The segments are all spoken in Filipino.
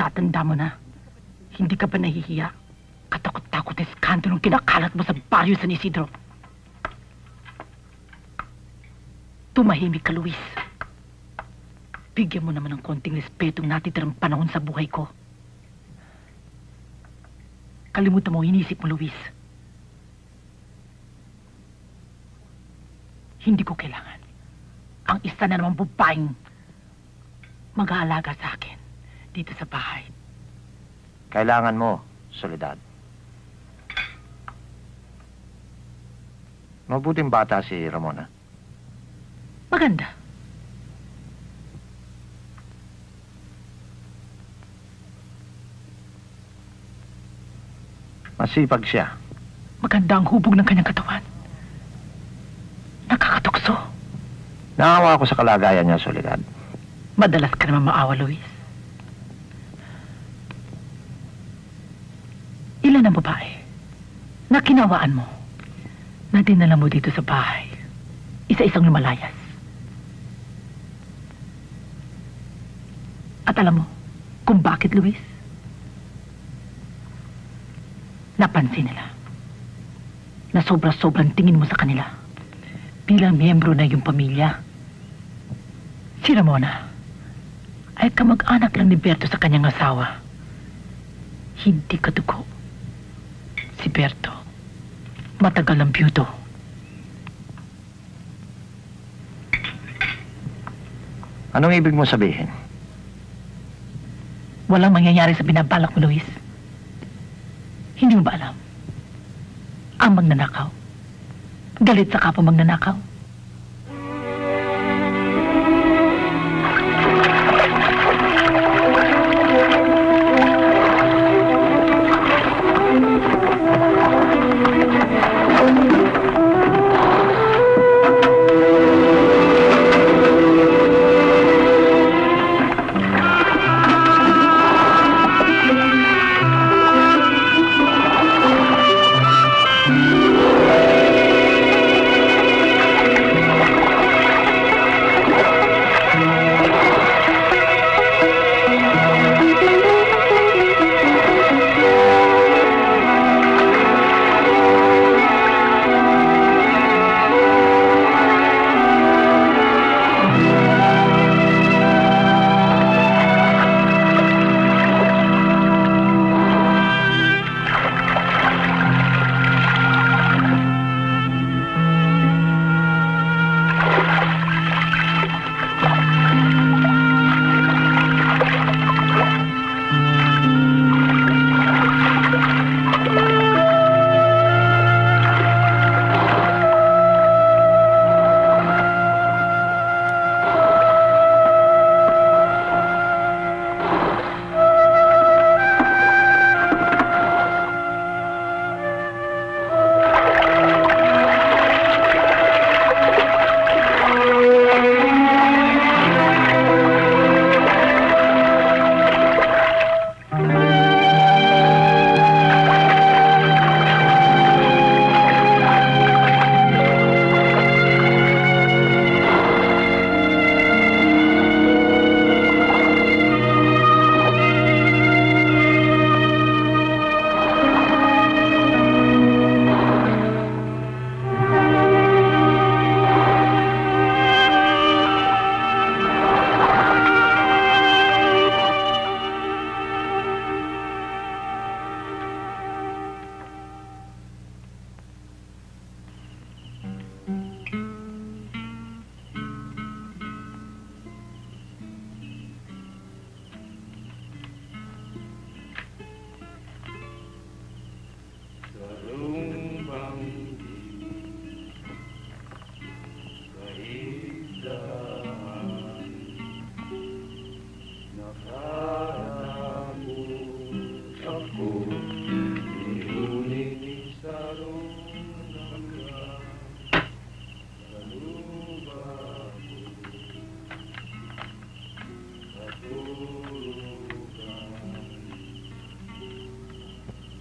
Tatanda mo na. Hindi ka ba nahihiya? Katakot-takot na skandalong kinakalat mo sa baryo San Isidro. Tumahimik ka, Luis. Bigyan mo naman ng konting respetong natitirang panahon sa buhay ko. Kalimutan mo, inisip mo, Luis. Hindi ko kailangan ang isa na namang babaeng mag-aalaga sa akin dito sa bahay. Kailangan mo, Soledad. Mabuting bata si Ramona. Maganda. Masipag siya. Maganda ang hubog ng kanyang katawan. Nakakatukso. Naawa ako sa kalagayan niya, Soledad. Madalas ka naman maawa, Luis. Ilan ang babae na kinawaan mo na dinala mo dito sa bahay? Isa-isang lumalayas. At alam mo kung bakit, Luis? Napansin nila na sobra-sobrang tingin mo sa kanila bilang miyembro na iyong pamilya. Si Ramona ay kamag-anak lang ni Berto sa kanyang asawa. Hindi kadugo. Si Berto, matagal ng biyudo. Anong ibig mo sabihin? Walang mangyayari sa binabalak mo, Luis. Hindi mo ba alam? Ang magnanakaw, galit sa kapwa magnanakaw.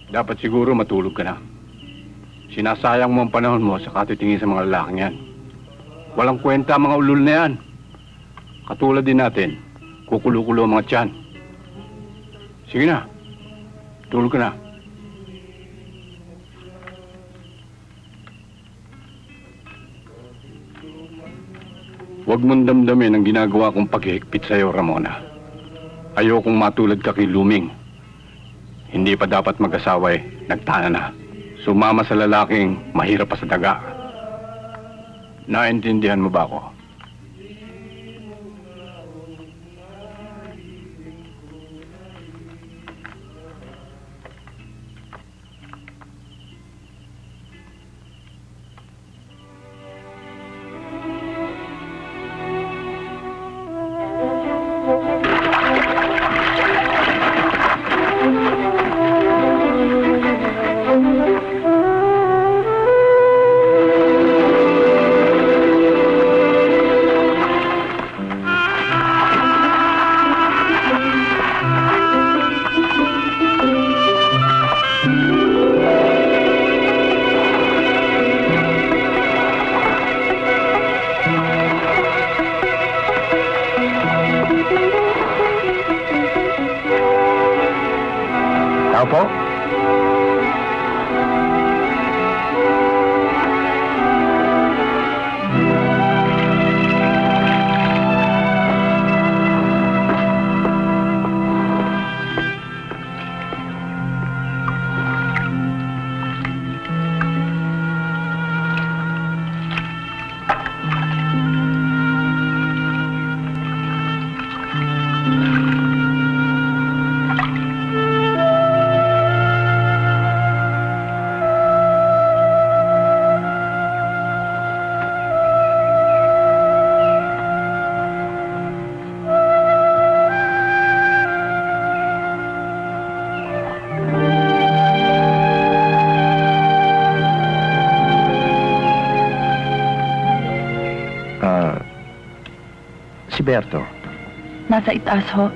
Dapat siguro matulog ka na. Sinasayang mo ang panahon mo sa katitingin sa mga lalaking yan. Walang kwenta ang mga ulul na yan. Katulad din natin, kukulo-kulo ang mga tiyan. Sige na. Tulog ka na. Huwag mong damdamin ang ginagawa kong paghihigpit sa'yo, Ramona. Ayokong matulad ka kay Luming. Hindi pa dapat mag-asawa nagtana na. Sumama sa lalaking mahirap pa sa daga. Naintindihan mo ba ako? Tao po? Si Berto. Nasa itaas ho.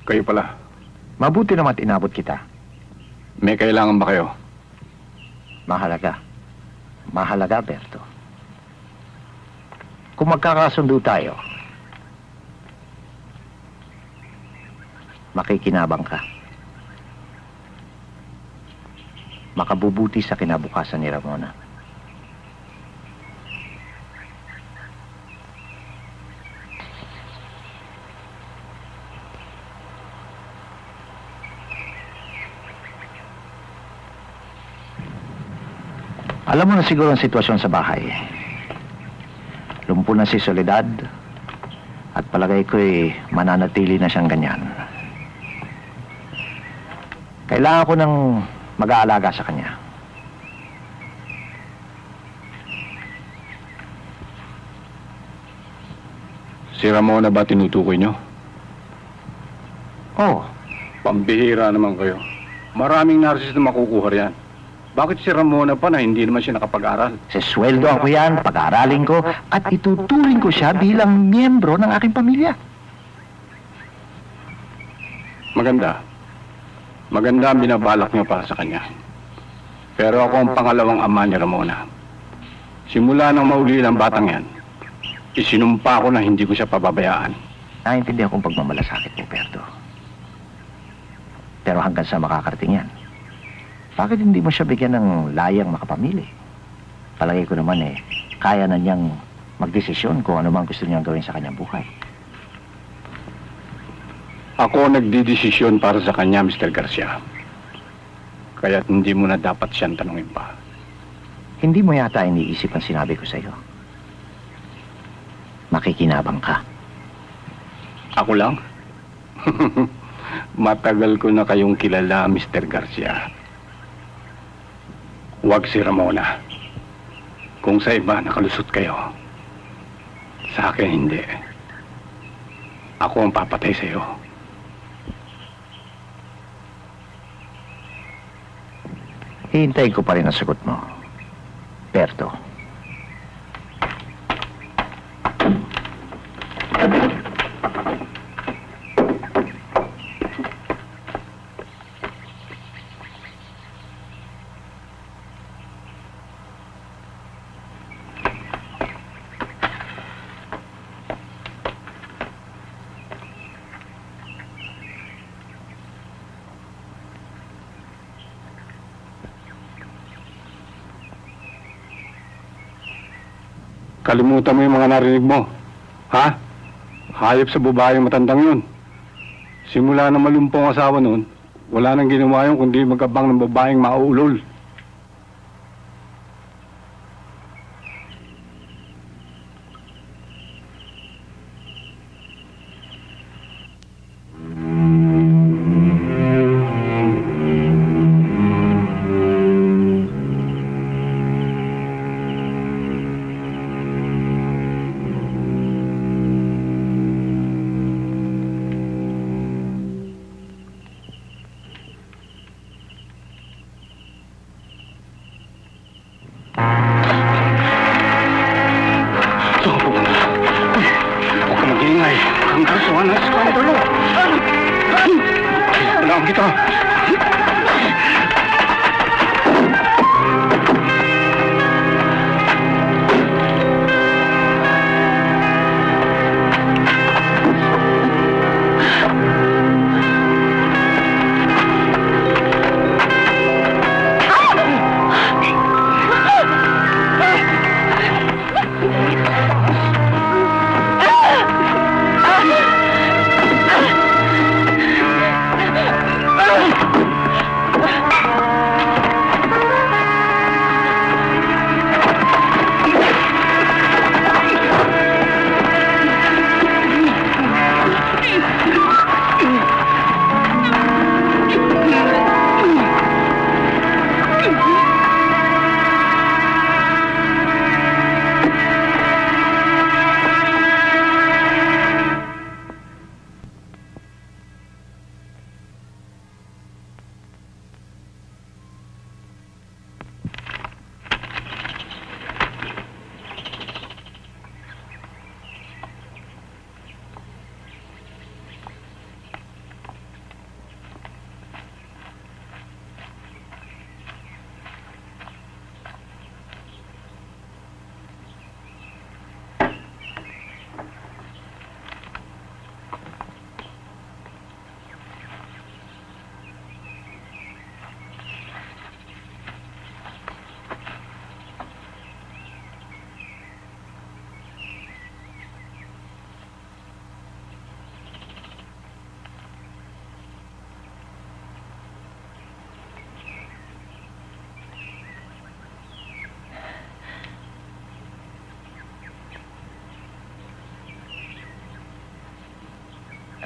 Kayo pala. Mabuti naman inabot kita. May kailangan ba kayo? Mahalaga. Mahalaga, Berto. Kung magkakasundo tayo, makikinabang ka. Makabubuti sa kinabukasan ni Ramona. Alam mo na siguro ang sitwasyon sa bahay. Lumpo na si Soledad at palagay ko'y mananatili na siyang ganyan. Kailangan ko ng mag-aalaga sa kanya. Si Ramona ba tinutukoy nyo? Oh, Pambihira naman kayo. Maraming nurses na makukuha riyan. Bakit si Ramona pa na hindi naman siya nakapag-aral? sesweldoan ko yan, pag-aaralin ko, at ituturing ko siya bilang miyembro ng aking pamilya. Maganda. Maganda ang binabalak niyo para sa kanya. Pero ako ang pangalawang ama ni Ramona. Simula nang mauli ng batang yan, isinumpa ko na hindi ko siya pababayaan. Naintindihan kong pagmamalasakit mo, Berto. Pero hanggang sa makakarating yan, bakit hindi mo siya bigyan ng layang makapamili? Palagay ko naman kaya na niyang magdesisyon kung ano man gusto niyang gawin sa kanyang buhay. Ako nagdidesisyon para sa kanya, Mr. Garcia. Kaya't hindi mo na dapat siyang tanungin pa. Hindi mo yata iniisip ang sinabi ko sa iyo. Makikinabang ka. Ako lang? Matagal ko na kayong kilala, Mr. Garcia. Huwag si Ramona. Kung sa iba nakalusot kayo, sa akin hindi. Ako ang papatay sa iyo. Hihintayin ko pa rin ang sagot mo, Berto. Kalimutan mo yung mga narinig mo. Ha? Hayop sa babaeng matandang yun. Simula na malumpong asawa noon, wala nang ginawa yun kundi magabang ng babaeng mauulol.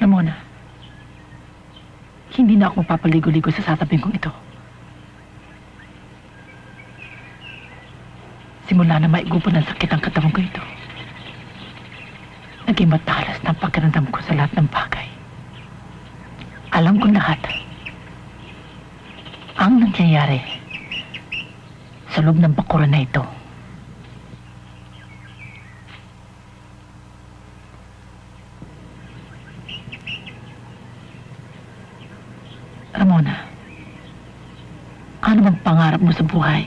Ramona, hindi na ako mapapaligo-ligo sa sasabihin kong ito. Simula na maigupo ng sakit ang katawan ko ito, naging matalas na ang pakiramdam ko sa lahat ng bagay. Alam ko lahat ang nangyayari sa loob ng bakuran na ito. Ramona, ano bang pangarap mo sa buhay?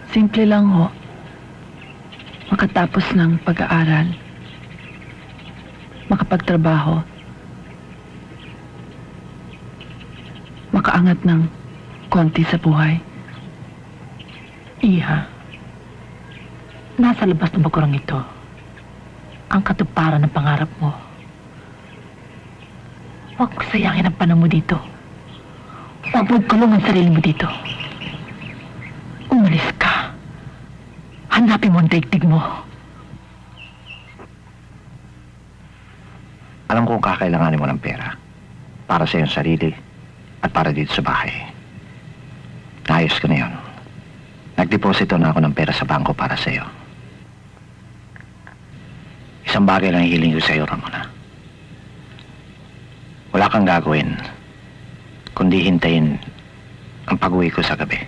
Simple lang ho. Makatapos ng pag-aaral. Makapagtrabaho. Makaangat ng konti sa buhay. Iha, nasa labas ng bakurang ito ang katuparan ng pangarap mo. Huwag mo sayangin ang panahon mo dito. Huwag mo kulong ang sarili mo dito. Umalis ka. Hanapin mo ang daigdig mo. Alam kong kakailanganin mo ng pera para sa iyong sarili at para dito sa bahay. Naayos ko na yun. Nagdeposito na ako ng pera sa bangko para sa iyo. Isang bagay lang hiling ko sa iyo, Ramona. Wala kang gagawin kundi hintayin ang pag-uwi ko sa gabi.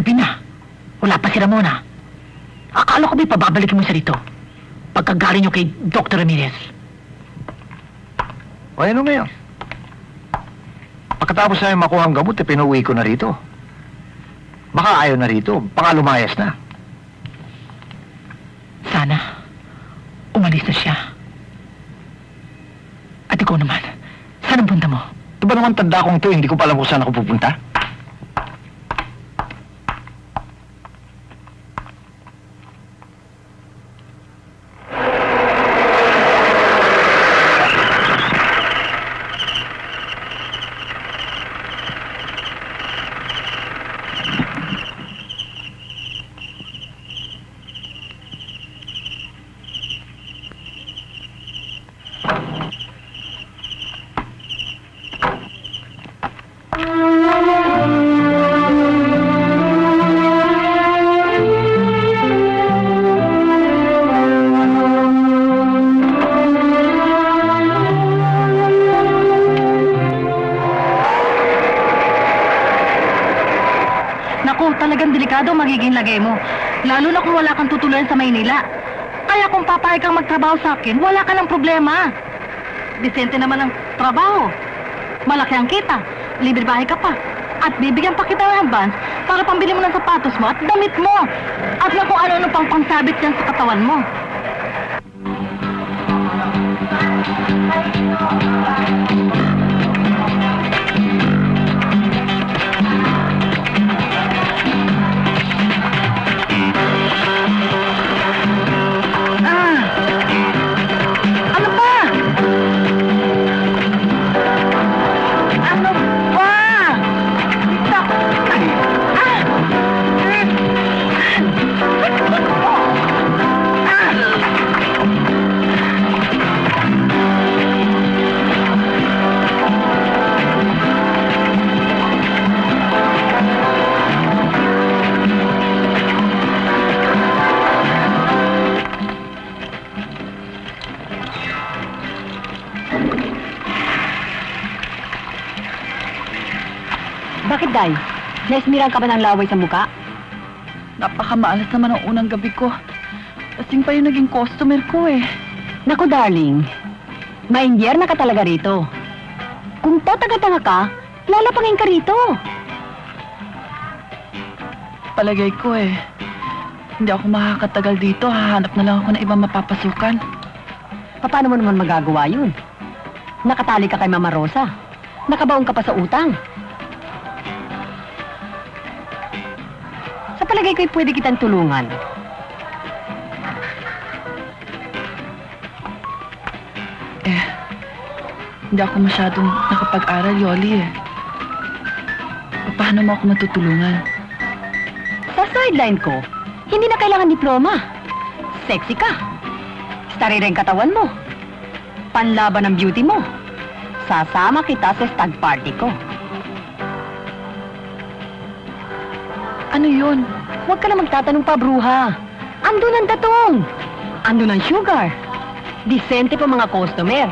gabi na. Wala pa si Ramona. Akala ko ba'y pababalikin mo siya rito? Pagkagaling niyo kay Dr. Ramirez. O ano ngayon? Pagkatapos namin makuha ang gamot, pinuwi ko na rito. Baka ayaw na rito, baka lumayas na. Sana, umalis na siya. At ikaw naman, saan ang punta mo? Ito ba naman tanda kong ito, hindi ko pa alam kung saan ako pupunta? Naku, talagang delikado magiging lagay mo. Lalo na kung wala kang tutuluyan sa Maynila. Kaya kung papayag kang magtrabaho sa akin, wala ka ng problema. Disente naman ang trabaho. Malaki ang kita. Libre bahay ka pa. At bibigyan pa kita ng advance para pambili mo ng sapatos mo at damit mo. At na kung ano-ano pang pangsabit yan sa katawan mo. Ano ba? Ano ba? Bakit, Day? Naismiran ka ba ng laway sa muka? Napakamaalas naman ang unang gabi ko. Kasing pa yung naging customer ko eh. Naku, darling. Maindyar na ka talaga rito. Kung tatanga-tanga ka, lalapangin ka rito. Palagay ko eh. Hindi ako makakatagal dito. Hahanap na lang ako ng ibang mapapasukan. Paano mo naman magagawa yun? Nakatali ka kay Mama Rosa. Nakabaon ka pa sa utang. Sa palagay ko'y pwede kitang tulungan. Hindi ako masyadong nakapag-aral, Yoli eh. Paano mo ako matutulungan? Sa sideline ko, hindi na kailangan diploma. Sexy ka. Starry rin katawan mo. Panlaban ng beauty mo. Sasama kita sa stag party ko. Ano yun? Huwag ka na magtatanong pa, bruha. Andun ang tatong. Andun ang sugar. Disente pa mga customer.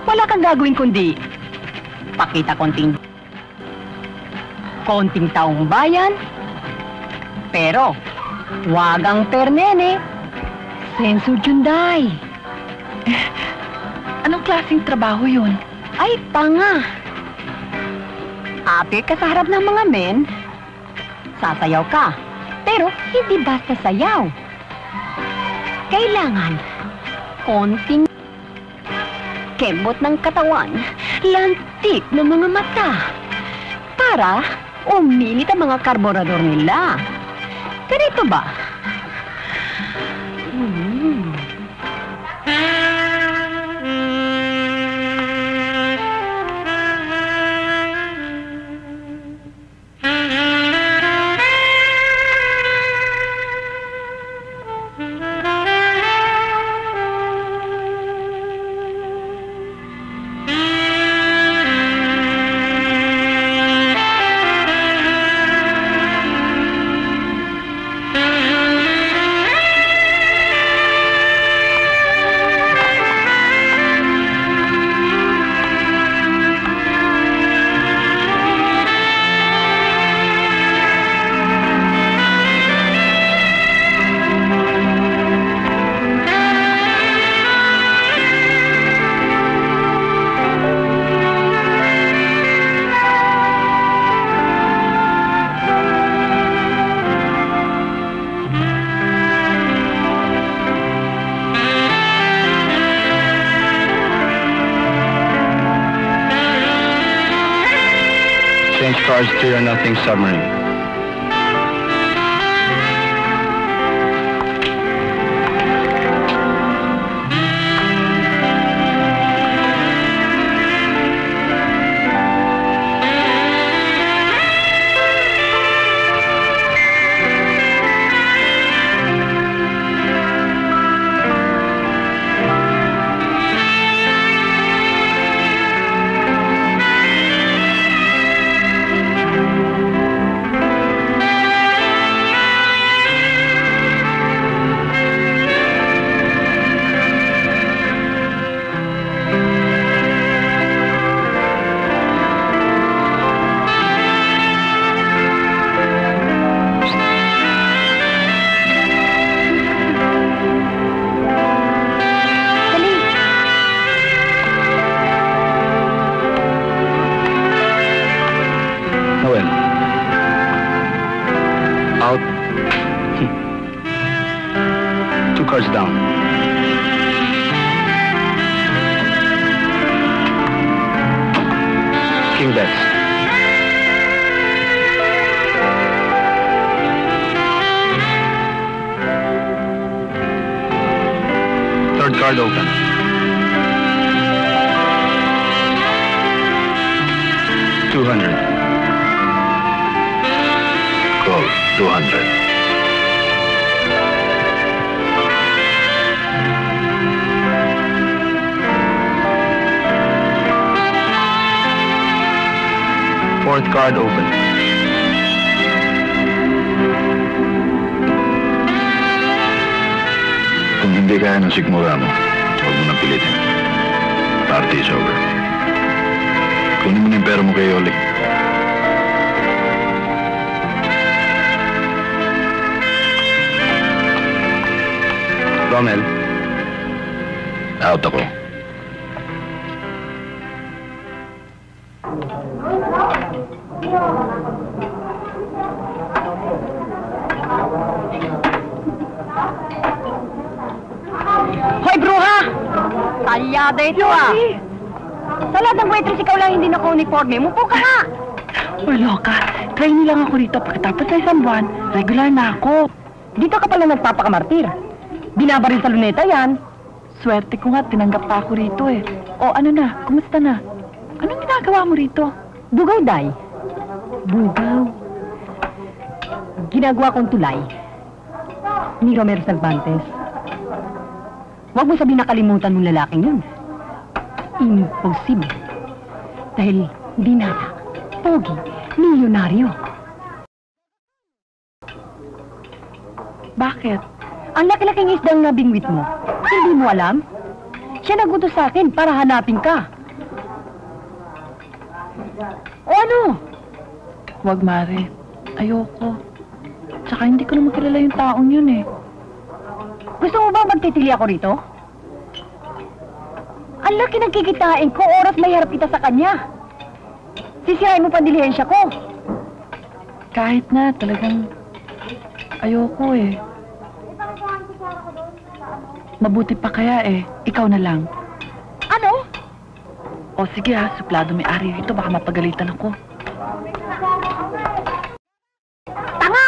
Wala kang gagawin kundi pakita konting taong bayan. Pero, wag ang pernene. Senso Junday. Anong klaseng trabaho yun? Ay, tanga. Ate ka sa harap ng mga men. Sasayaw ka. Pero, hindi basta sayaw. Kailangan konting kembot ng katawan, lantik ng mga mata, para uminit ang mga karburador nila. Ganito ba? Charge to your nothing submarine. Out. 2 cards down. King bets. Third card open. $200. Call 200. Fourth card open. Kung hindi kaya ng sikmura mo, huwag mo nang pilitin. Party is over. Kunin mo na yung pera mo kay Oli. Rommel. Out ako. Hoy, bruha! Talyada ito ah! Sa lahat ng waitress, ikaw lang hindi naka-uniforme. Mupo ka nga! Uy, loka. Trainee lang ako rito. Pagkatapos sa isang buwan, regular na ako. Dito ka pala nagpapakamartir. Binabaril sa luneta yan. Swerte ko nga, tinanggap pa ako rito eh. O ano na, kumusta na? Anong ginagawa mo rito? Bugaw, Day. Bugaw. Ginagawa kong tulay ni Romero Cervantes. Huwag mo sabihin nakalimutan mong lalaking yun. Imposible. Dahil hindi nata, pogi, milyonaryo. Bakit? Ang laki-laking isdang nabingwit mo. Hindi mo alam? Siya nagutos sa akin para hanapin ka. O ano? Huwag, Mare. Ayoko. Tsaka hindi ko naman kilala yung taong yun eh. Gusto mo ba magtitili ako rito? Ang laki ng kikitain ko, oras may harap kita sa kanya. Sisirain mo pa dilihensya ko. Kahit na, talagang ayoko eh. Mabuti pa kaya eh, ikaw na lang. Ano? O sige ha, suplado may ari rito, baka mapagalitan ako. Tanga!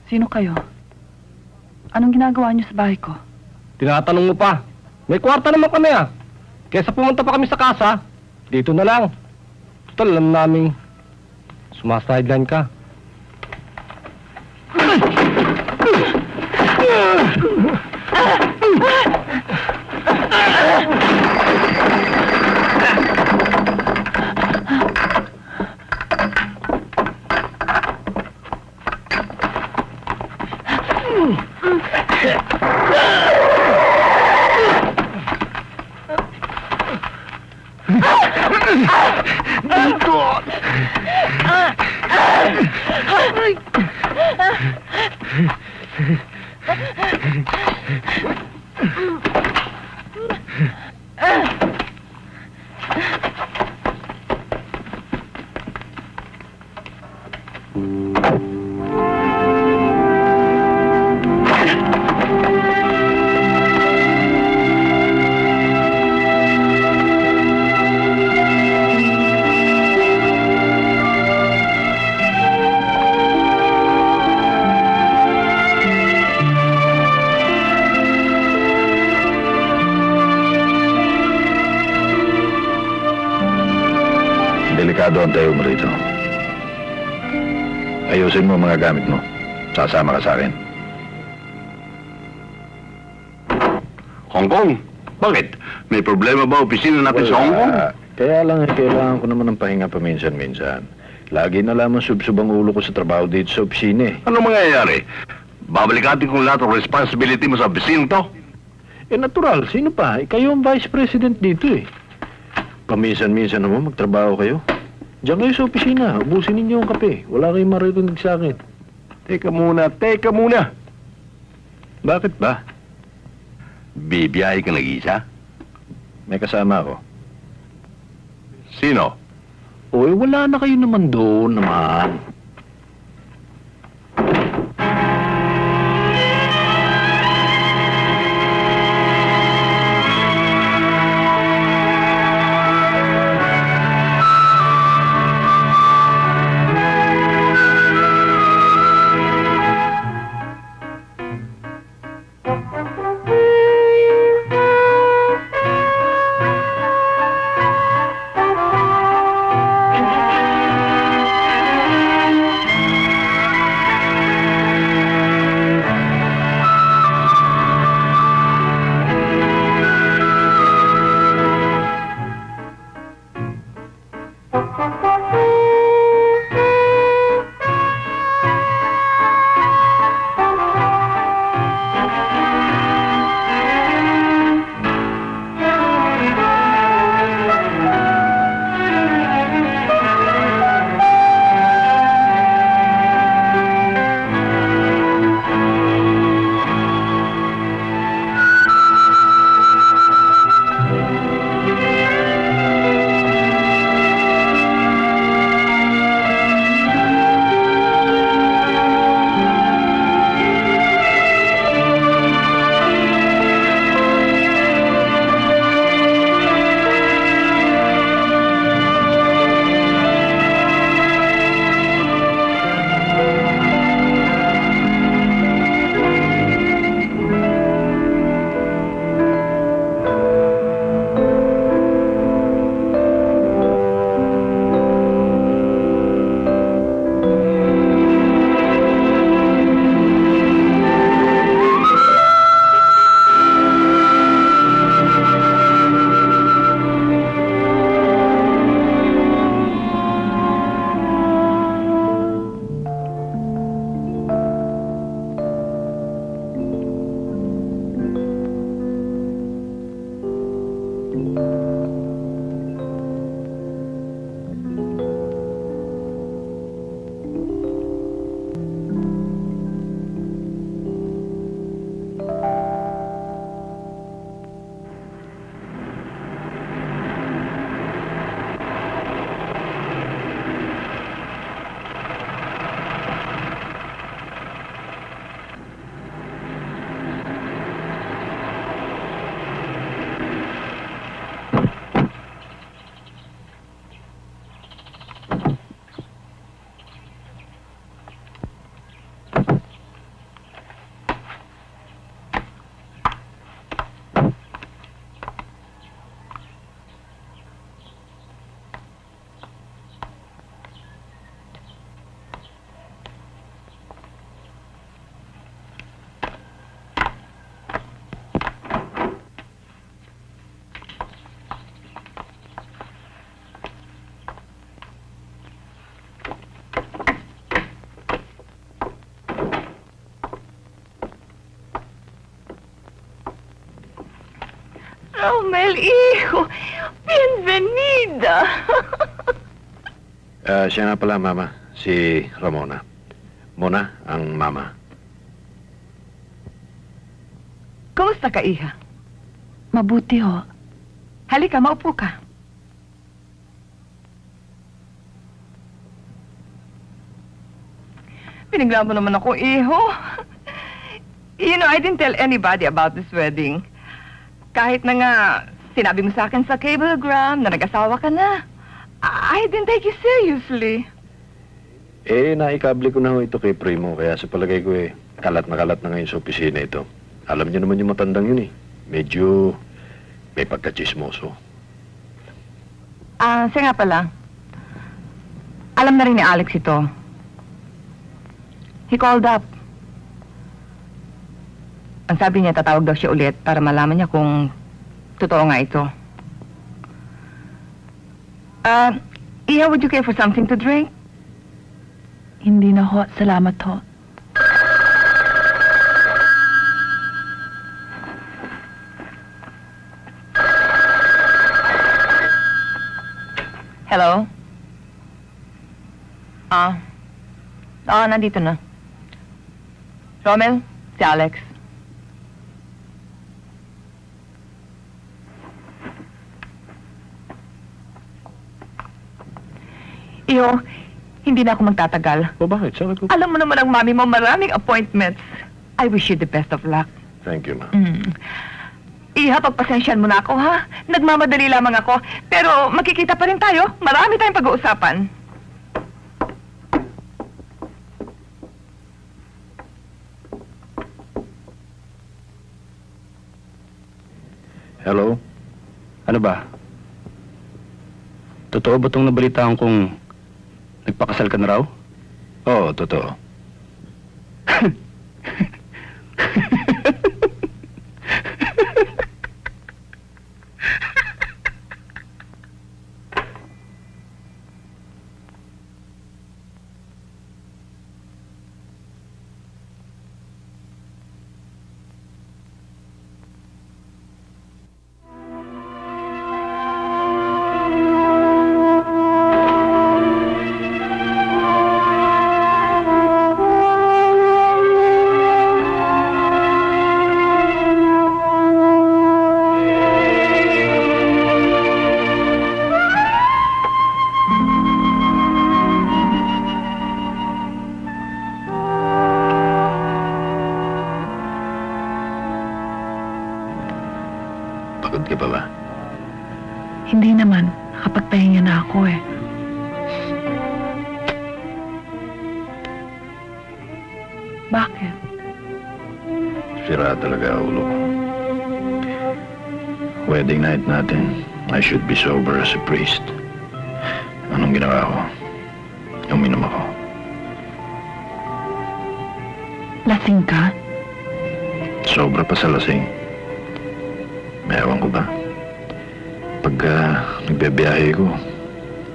Sino kayo? Anong ginagawa niyo sa bahay ko? Tinatanong mo pa. May kwarta naman kami ah. Kesa pumunta pa kami sa kasa, dito na lang. Total, alam namin sumasideline ka. Buntot! Delikado ang tayo mo rito. Ayusin mo ang mga gamit mo. Sasama ka sa akin. Hong Kong? Bakit? May problema ba opisina natin sa Hong Kong? Kaya lang kailangan ko naman ng pahinga paminsan-minsan. Lagi na lamang subsub ang ulo ko sa trabaho dito sa opisina. Ano mangyayari? Babalikatin kong lahat ng responsibility mo sa opisina to? Natural. Sino pa? Kayo ang vice president dito Paminsan-minsan naman magtrabaho kayo. Diyan kayo sa opisina. Ubusin ninyo ang kape. Wala kayong maririnig sa akin. Teka muna. Bakit ba? Bibiyahe ka nag-isa? May kasama ako. Sino? Wala na kayo naman doon naman. Romel, hijo, Bienvenida! Siya nga pala, Mama. Si Ramona. Mona, ang Mama. Kumusta ka, Iha? Mabuti ho. Halika, maupo ka. Pinigla mo naman ako, Iho. You know, I didn't tell anybody about this wedding. Kahit na nga, sinabi mo sa akin sa cablegram na nag-asawa ka na. I didn't take you seriously. Naikable ko na ho ito kay Primo, kaya sa palagay ko kalat na ngayon sa opisina ito. Alam niyo naman yung matandang yun Medyo may pagkachismoso. Siya nga pala. Alam na rin ni Alex ito. He called up. Ang sabi niya, tatawag daw siya ulit para malaman niya kung totoo nga ito. Iha, would you care for something to drink? Hindi na ho. Salamat ho. Hello? Nandito na. Romel, si Alex. Iyo, hindi na ako magtatagal. Bakit? Sabi ko. Alam mo naman ang mami mo, maraming appointments. I wish you the best of luck. Thank you, Ma. Iha, pagpasensyahan mo na ako, ha? Nagmamadali lamang ako. Pero magkikita pa rin tayo. Marami tayong pag-uusapan. Hello? Ano ba? Totoo ba itong nabalitaan kong nagpakasal ka na raw? Oo, totoo. Pagod ka pa ba? Hindi naman. Nakapagpahinga na ako Bakit? Sira talaga ulo ko. Wedding night natin, I should be sober as a priest. Anong ginawa ko? Uminom ako. Lasing ka? Sobra pa sa lasing. Ewan ko ba? Pagka nagbebiyahe ko,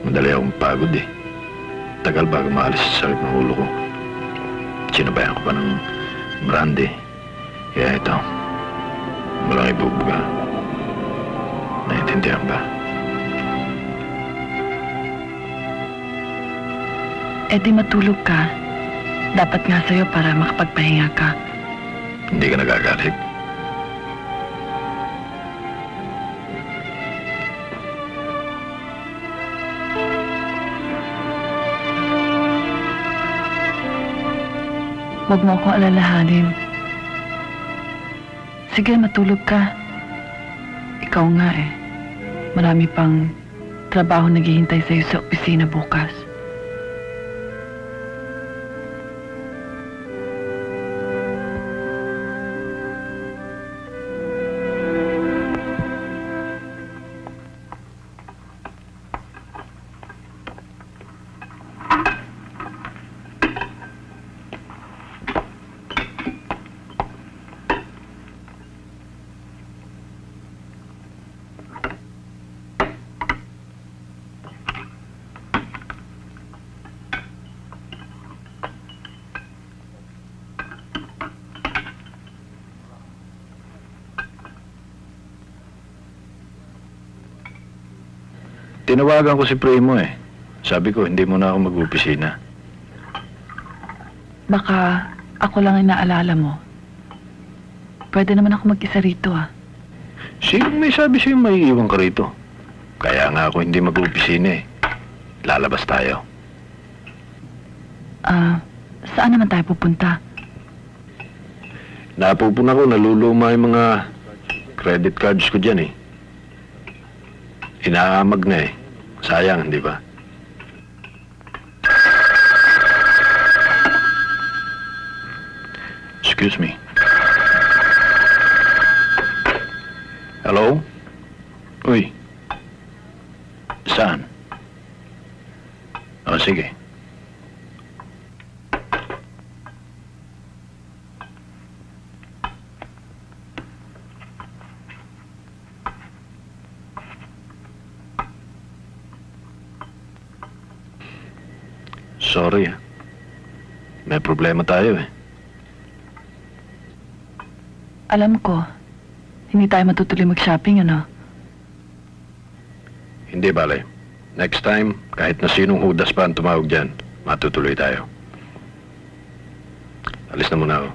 madali akong pagod Tagal bago maalis sa sakit ng ulo ko. Sinabayan ko pa ng brandy. Kaya ito, walang ibubuga. Naintindihan ba? Di matulog ka. Dapat nga sa'yo para makapagpahinga ka. Hindi ka nagagalit. Huwag mo akong alalahanin. Sige, matulog ka. Ikaw nga Marami pang trabaho naghihintay sa'yo sa opisina bukas. Tinawagan ko si Primo eh. Sabi ko, hindi mo na ako mag-opisina. Baka ako lang ang naalala mo. Pwede naman ako mag-isa rito ah. Sino may sabi sa'yo may iwan ka rito? Kaya nga ako hindi mag-opisina eh. Lalabas tayo. Saan naman tayo pupunta? Napupuna ko, naluluma yung mga credit cards ko dyan eh. Inaamag na eh. Sayang, di ba? Excuse me. Hello? Uy. Saan? O, sige. Sorry ah. May problema tayo eh. Alam ko, hindi tayo matutuloy mag-shopping, ano? Hindi bale. Next time, kahit na sinong hudas pa ang tumawag dyan, matutuloy tayo. Alis na muna ako.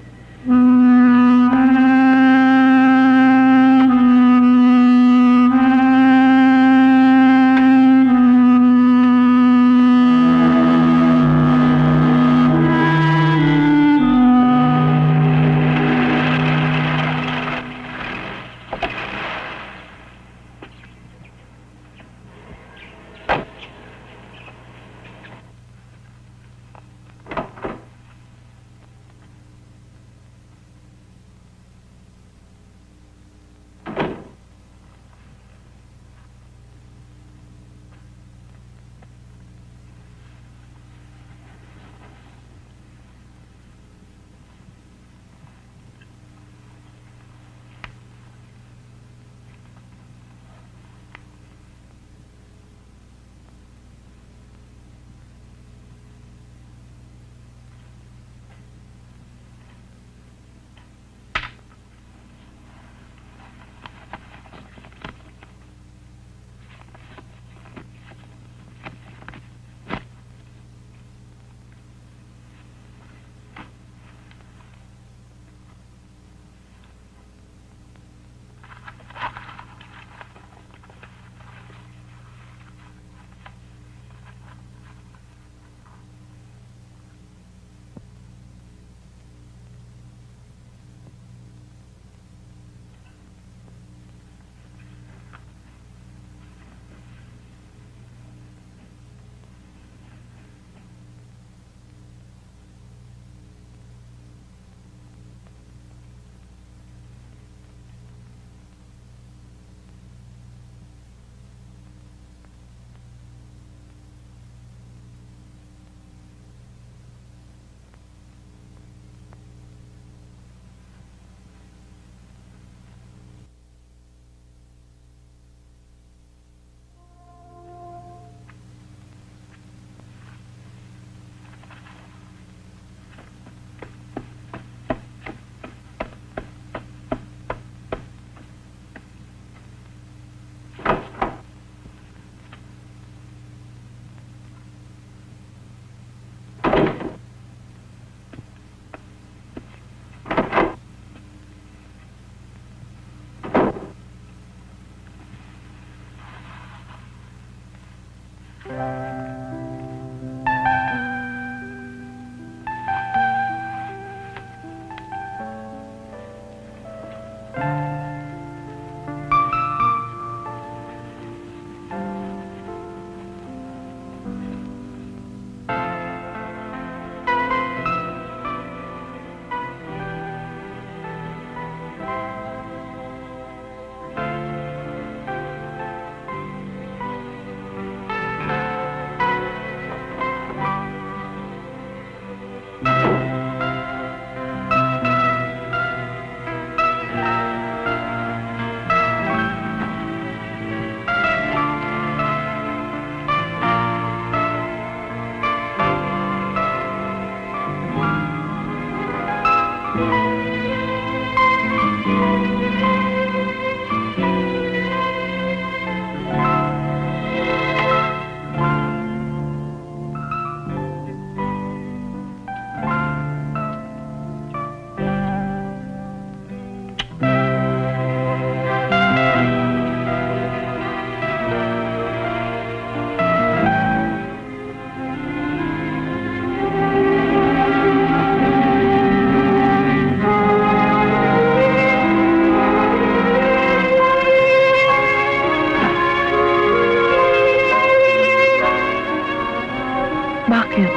Bakit?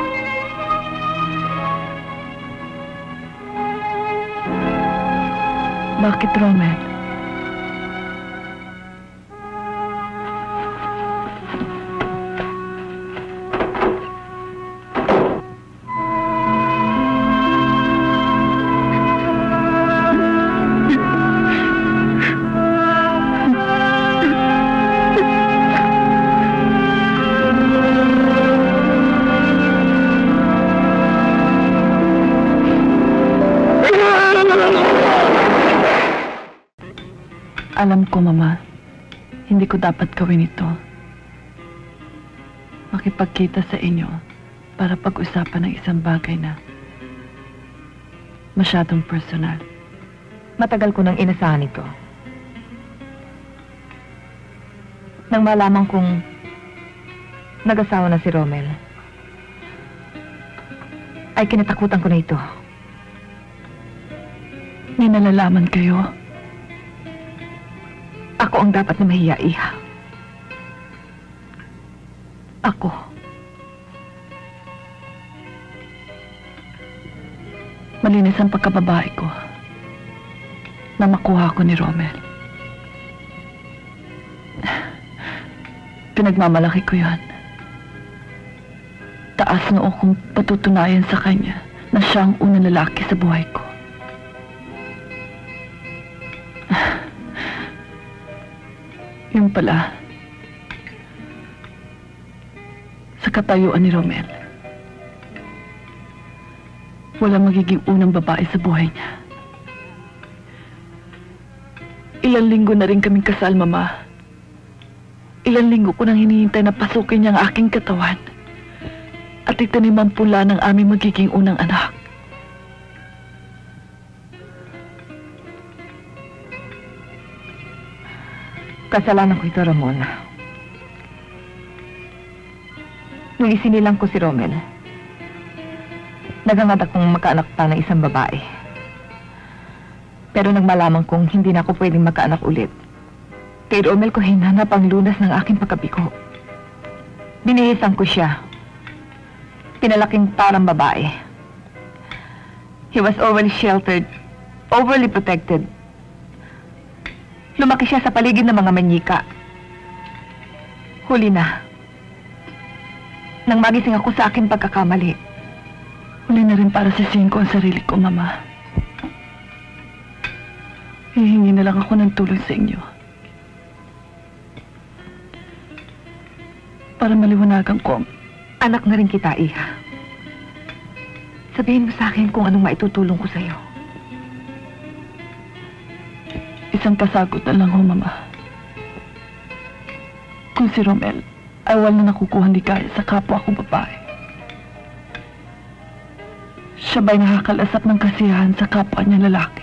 Bakit, Romel? Alam ko, Mama, hindi ko dapat gawin ito. Makipagkita sa inyo para pag-usapan ng isang bagay na masyadong personal. Matagal ko nang inasahan ito. Nang malaman kong nag-asawa na si Romel, ay kinatakutan ko na ito. May nalalaman kayo? Ako ang dapat na mahiya, Iha. Ako. Malinis ang pagkababae ko na makuha ko ni Romel. Pinagmamalaki ko yan. Taas noo kong patutunayan sa kanya na siya ang unang lalaki sa buhay ko. Yung pala, sa katayuan ni Romel, wala magiging unang babae sa buhay niya. Ilang linggo na rin kaming kasal, Mama. Ilang linggo ko nang hinihintay na pasukin niya ang aking katawan at itanim ang pula ng aming magiging unang anak. Kasalanan ko ito, Ramona. Nung isinilang ko si Romel, nagangad akong magkaanak pa ng isang babae. Pero nang malaman kong hindi na ako pwedeng magkaanak ulit, kay Romel ko hinanap ang lunas ng aking pagkabigo. Binihisan ko siya. Pinalaking parang babae. He was overly sheltered, overly protected. Lumaki siya sa paligid ng mga manyika. Huli na. Nang magising ako sa aking pagkakamali. Huli na rin para sisihin ko ang sarili ko, Mama. Hihingi na lang ako ng tulong sa inyo. Para maliwanagan ko. Anak na rin kita, Iha. Sabihin mo sa akin kung anong maitutulong ko sa'yo. Isang kasagutan lang ho, Mama. Kung si Romel ay walang nakukuha ni Kaya sa kapwa kong babae, siya ba'y nakakalasap ng kasiyahan sa kapwa niya lalaki?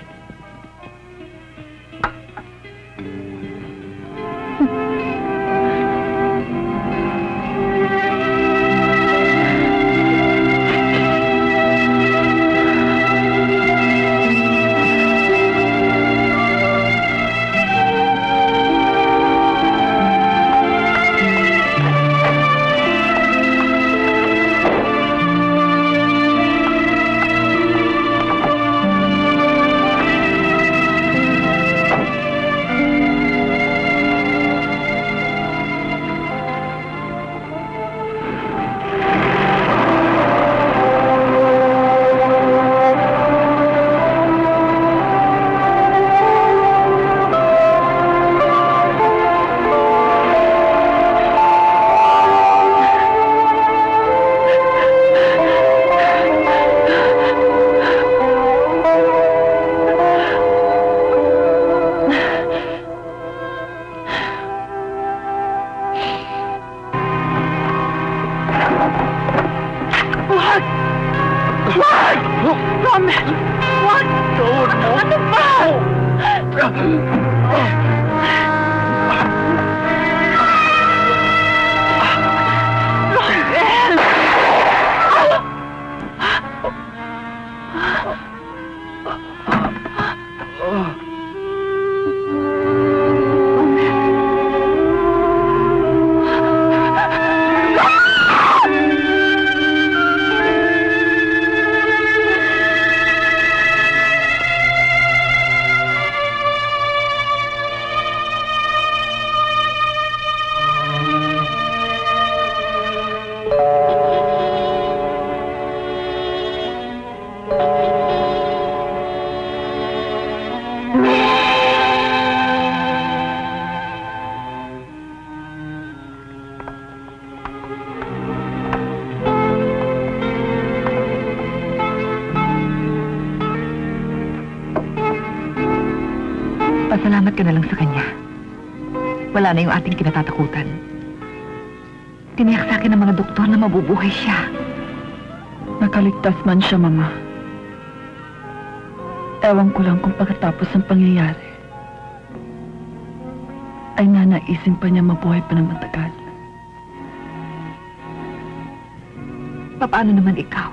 Magpasalamat ka na lang sa kanya. Wala na yung ating kinatatakutan. Tiniyak sa akin ng mga doktor na mabubuhay siya. Nakaligtas man siya, Mama. Ewan ko lang kung pagkatapos ng pangyayari ay nanaisin pa niya mabuhay pa ng matagal. Paano naman ikaw?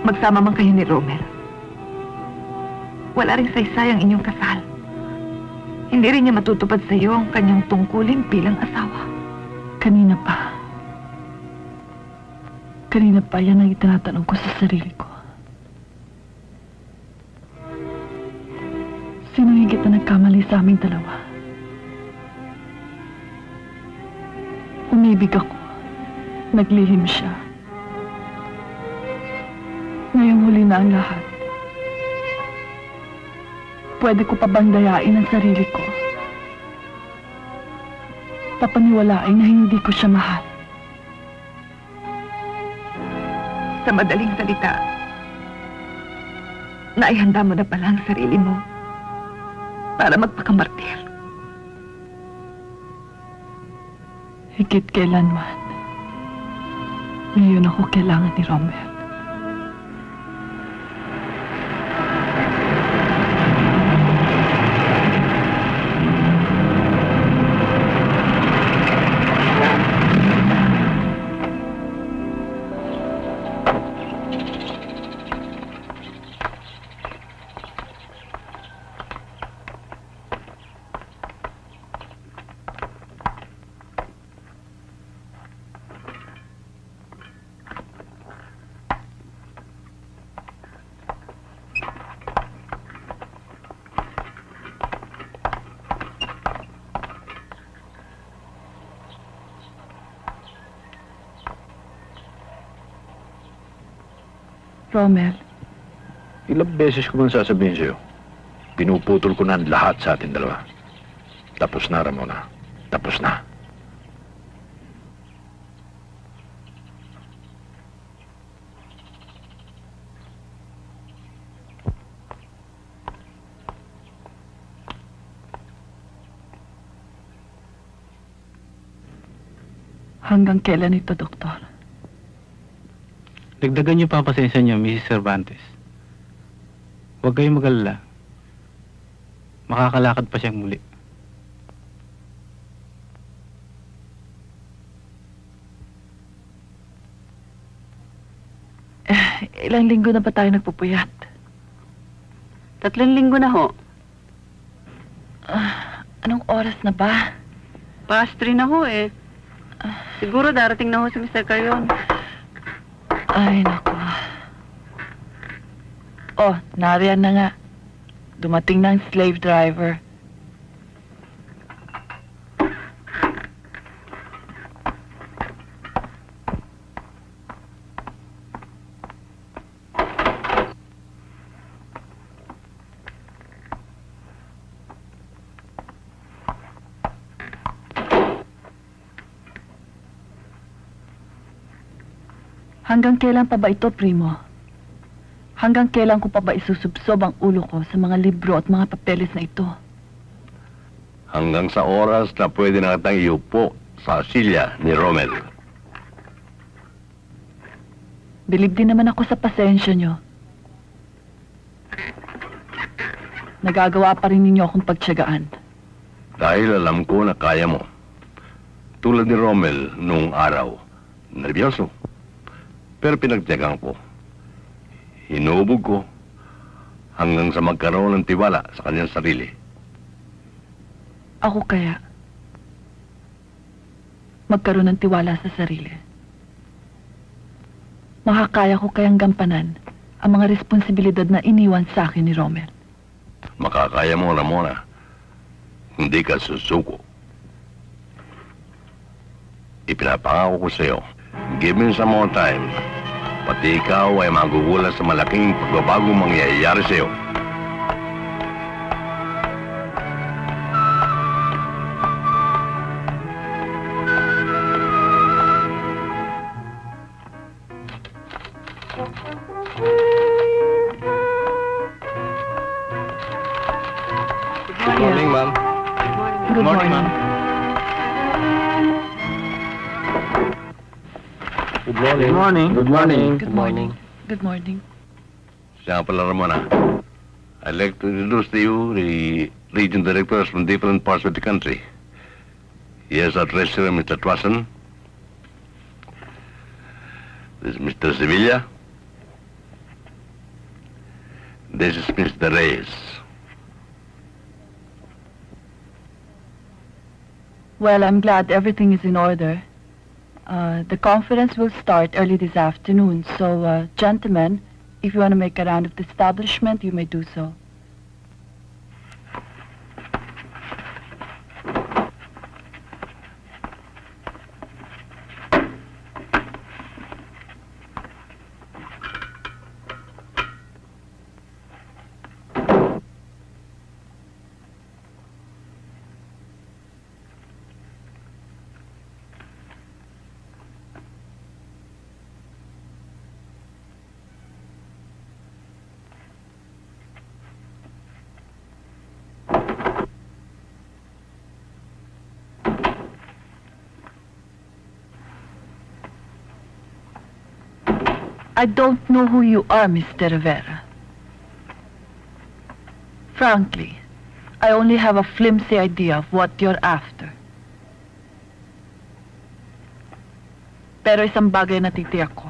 Magsama man kayo ni Romer. Wala rin saysay ang inyong kasal. Hindi rin niya matutupad sa iyo ang kanyang tungkulin bilang asawa. Kanina pa yan ang itinatanong ko sa sarili ko. Sino higit na nagkamali sa aming dalawa? Umibig ako. Naglihim siya. Ngayong huli na ang lahat. Pwede ko pa bang dayain ang sarili ko? Papaniwalain na hindi ko siya mahal. Sa madaling salita, naihanda mo na pala ang sarili mo para magpakamartir. Higit kailanman, ngayon ako kailangan ni Romer. Romer, Ilang beses ko man sasabihin sa'yo, pinuputol ko na ang lahat sa ating dalawa. Tapos na, Ramona. Tapos na. hanggang kailan ito, Doktor? Dagdagan niyo pa ang pasensya niyo, Mrs. Cervantes. Huwag kayong mag-alala. Makakalakad pa siyang muli. Ilang linggo na ba tayo nagpupuyat? 3 linggo na ho. Anong oras na ba? Past 3 na ho eh. Siguro darating na ho si Mr. Carrion. Ay, naku. Oh, nariyan na nga. Dumating na ang slave driver. Hanggang kailan pa ba ito, Primo? Hanggang kailan ko pa ba isusubsob ang ulo ko sa mga libro at mga papeles na ito? Hanggang sa oras na pwede na kitang iupo sa silya ni Rommel. Bilib din naman ako sa pasensya nyo. Nagagawa pa rin ninyo akong pagtiyagaan. Dahil alam ko na kaya mo. Tulad ni Rommel noong araw. Nervyoso. Pero pinagtiyagaan ko. Hinubog ko hanggang sa magkaroon ng tiwala sa kanyang sarili. Ako kaya magkaroon ng tiwala sa sarili. Makakaya ko kayang gampanan ang mga responsibilidad na iniwan sa akin ni Rommel. Makakaya mo, Ramona. Hindi ka susuko. Ipinapangako ko sa iyo, give me some more time. Pati ikaw ay magugulat sa malaking pagbabagong mangyayari sa iyo. morning, ma'am. Good morning. Good morning. Good morning. Good morning. Good morning. Siya nga pala, Ramona. I'd like to introduce to you the region directors from different parts of the country. Here's our treasurer, Mr. Twassen. This is Mr. Sevilla. This is Mr. Reyes. Well, I'm glad everything is in order. The conference will start early this afternoon, so, gentlemen, if you want to make a round of the establishment, you may do so. I don't know who you are, Mr. Rivera. Frankly, I only have a flimsy idea of what you're after. Pero isang bagay na titiyak ko.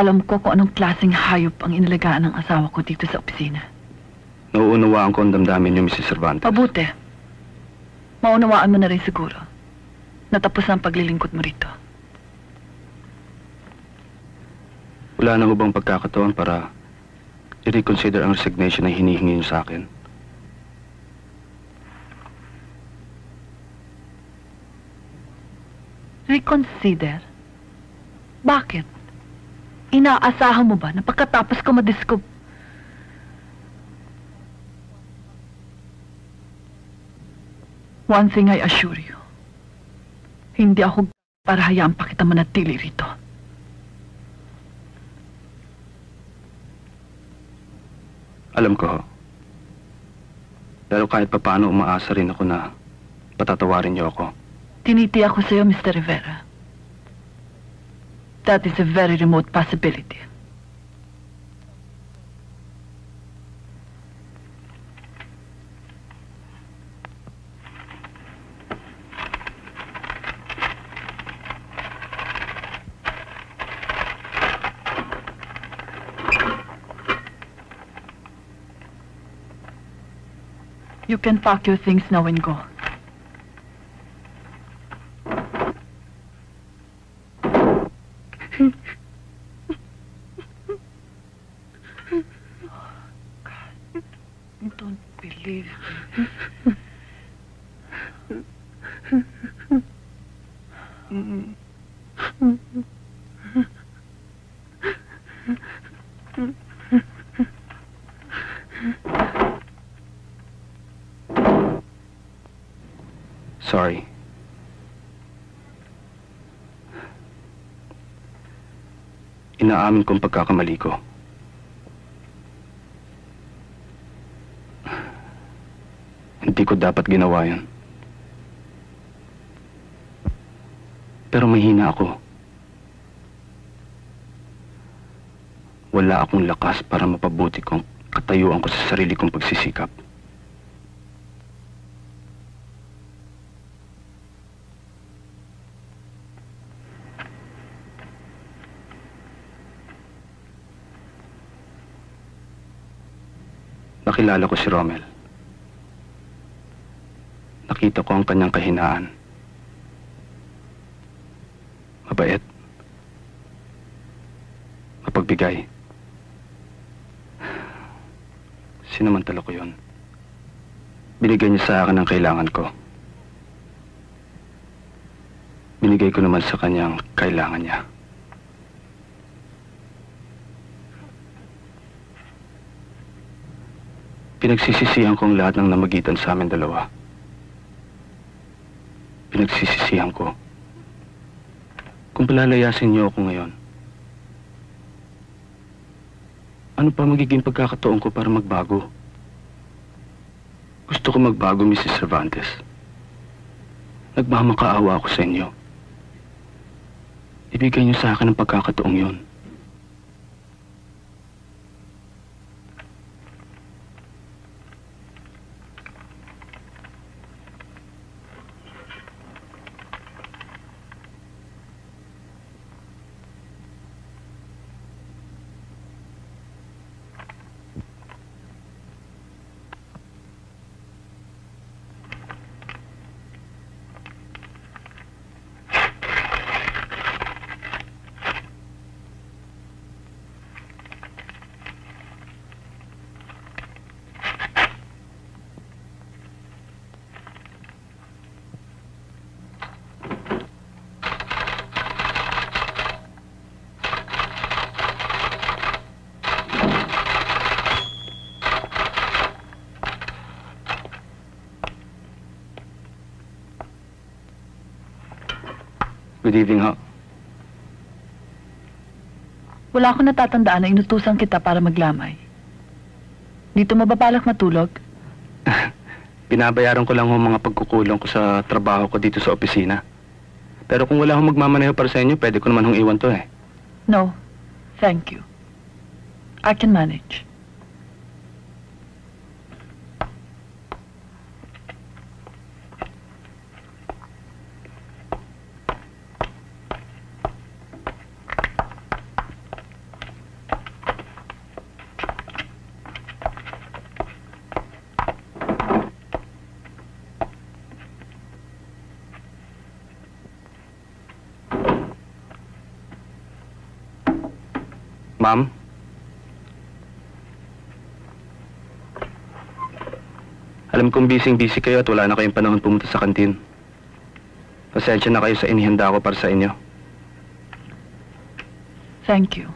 Alam ko kung anong klaseng hayop ang inalagaan ng asawa ko dito sa opisina. Nauunawaan ko ang damdamin niyo, Mrs. Cervantes. Mabuti. Maunawaan mo na rin siguro. Natapos na ang paglilingkod mo rito. Wala na ho bang pagkakataon para i-reconsider ang resignation na hinihingi niyo sa akin? Reconsider? Bakit? Inaasahan mo ba na pagkatapos ko madiscover? One thing I assure you, hindi ako para hayaan pa kita manatili rito. Alam ko ho. Pero kahit papaano umaasa rin ako na patatawarin niyo ako. Tinitiyak ko sa'yo, Mr. Rivera. That is a very remote possibility. You can pack your things now and go. I don't believe it. Sorry. Inaamin kong pagkakamali ko. Hindi ko dapat ginawa yun. Pero mahina ako. Wala akong lakas para mapabuti kong katayuan ko sa sarili kong pagsisikap. Nakilala ko si Romel. Nakita ko ang kanyang kahinaan. Mabait. Mapagbigay. Sinamantala ko yun. Binigay niya sa akin ang kailangan ko. Binigay ko naman sa kanyang kailangan niya. Pinagsisisihan ko ang lahat ng namagitan sa amin dalawa. Pinagsisisihan ko. Kung palalayasin niyo ako ngayon, ano pa magiging pagkakataon ko para magbago? Gusto ko magbago, Mrs. Cervantes. Nagmamakaawa ako sa inyo. Ibigay niyo sa akin ang pagkakataong yun. Good evening, ho. Wala akong natatandaan na inutusan kita para maglamay. Dito mababalak matulog? Binabayaran ko lang ho mga pagkukulong ko sa trabaho ko dito sa opisina. Pero kung wala akong magmamaneho para sa inyo, pwede ko naman hong iwan to eh. No, thank you. I can manage. Ma'am? Alam kong busy-busy kayo at wala na kayong panahon pumunta sa kantin. Pasensya na kayo sa inihanda ko para sa inyo. Thank you.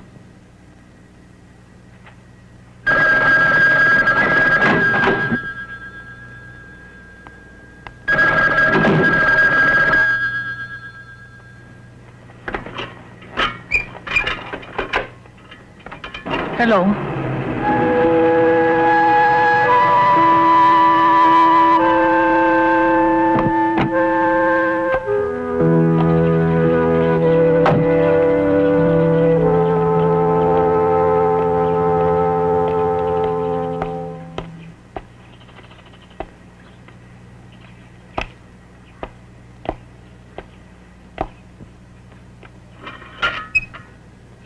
Hello?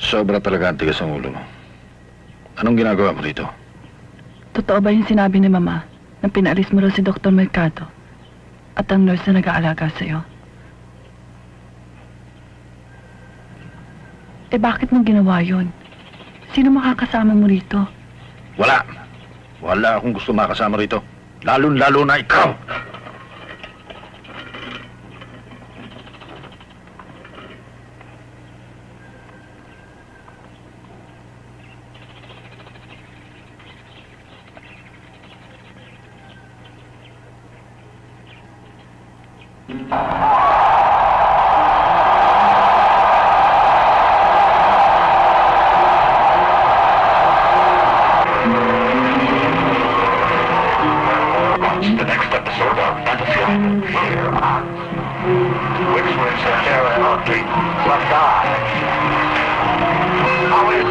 Sobra talaga ang tigas ang ulo mo. Anong ginagawa mo rito? Totoo ba yung sinabi ni Mama na pinaalis mo raw si Dr. Mercado at ang nurse na nag-aalaga sa'yo? Eh bakit mo ginawa yun? Sino makakasama mo rito? Wala. Wala akong gusto makasama rito. Lalo-lalo na ikaw. The next episode of Battlefield here on Wixwood, Sarah, and Audrey Left Eye. Always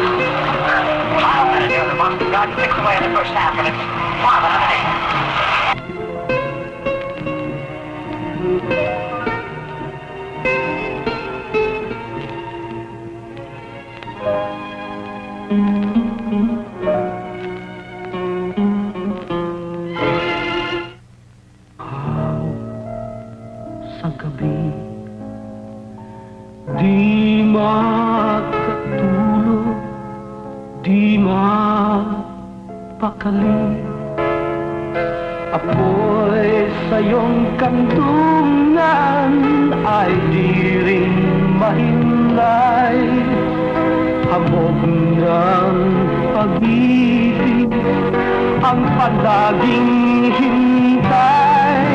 Kyle Manager, the monster god, picks away in the first half, and it's 5-8. Sa gabi, di makatulog, di mapakali. Apoy sa iyong kandungan ay di rin mahimlay. Hamog ng pag-ibig ang palaging hintay.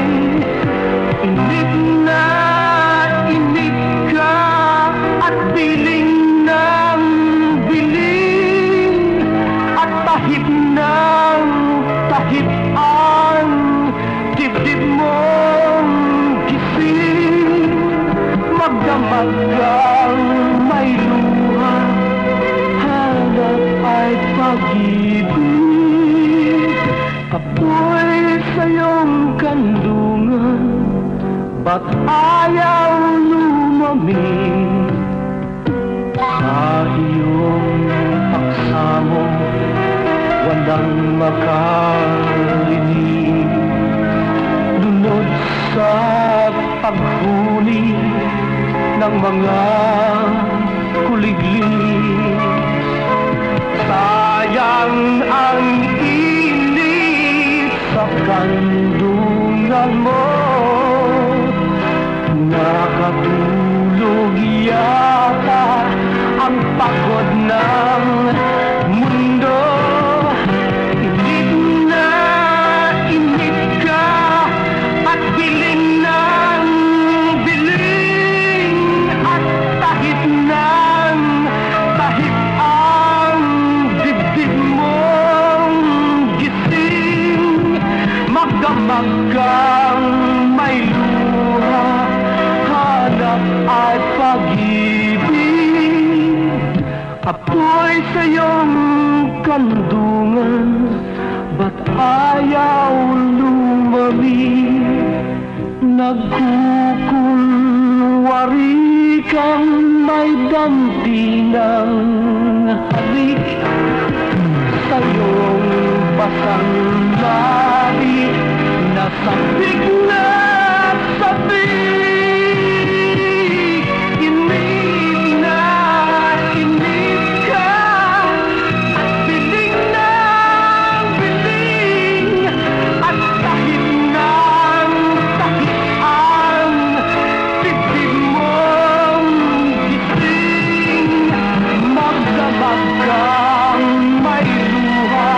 Inip na inip ka at biling ng biling at tahip ng tahip ang magdamag kang may luha, hanap ay pag-ibig. Apoy sa iyong kandungan, ba't ayaw lumamig? Sa iyong pagsamo, walang makarinig. Lunod sa paghuli ng mga kuliglig. Sayang ang init sa kandungan mo, nakatulog yata ang pagod ng mundo. Init na init ka at biling ng biling, at tahit ng tahit ang dibdib mong gising. Magdamag kang may luha, hanap ay pag-ibig. Apoy sa iyong kandungan, ba't ayaw lumamig? Nagkukunwari kang may dampi ng halik sa iyong basang labi, nasabik na sabik. Init na init ka at biling ng biling, at tahit ng tahit ang bibig mong gising. Magdamag kang may luha,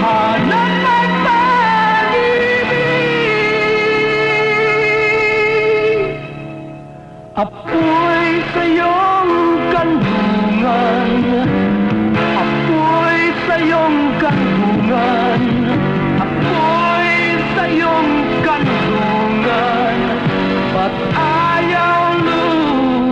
hanap ay pag-ibig. Apoy sa iyong kandungan, apoy sa iyong kandungan, apoy sa iyong kandungan, ba't ayaw lumamig?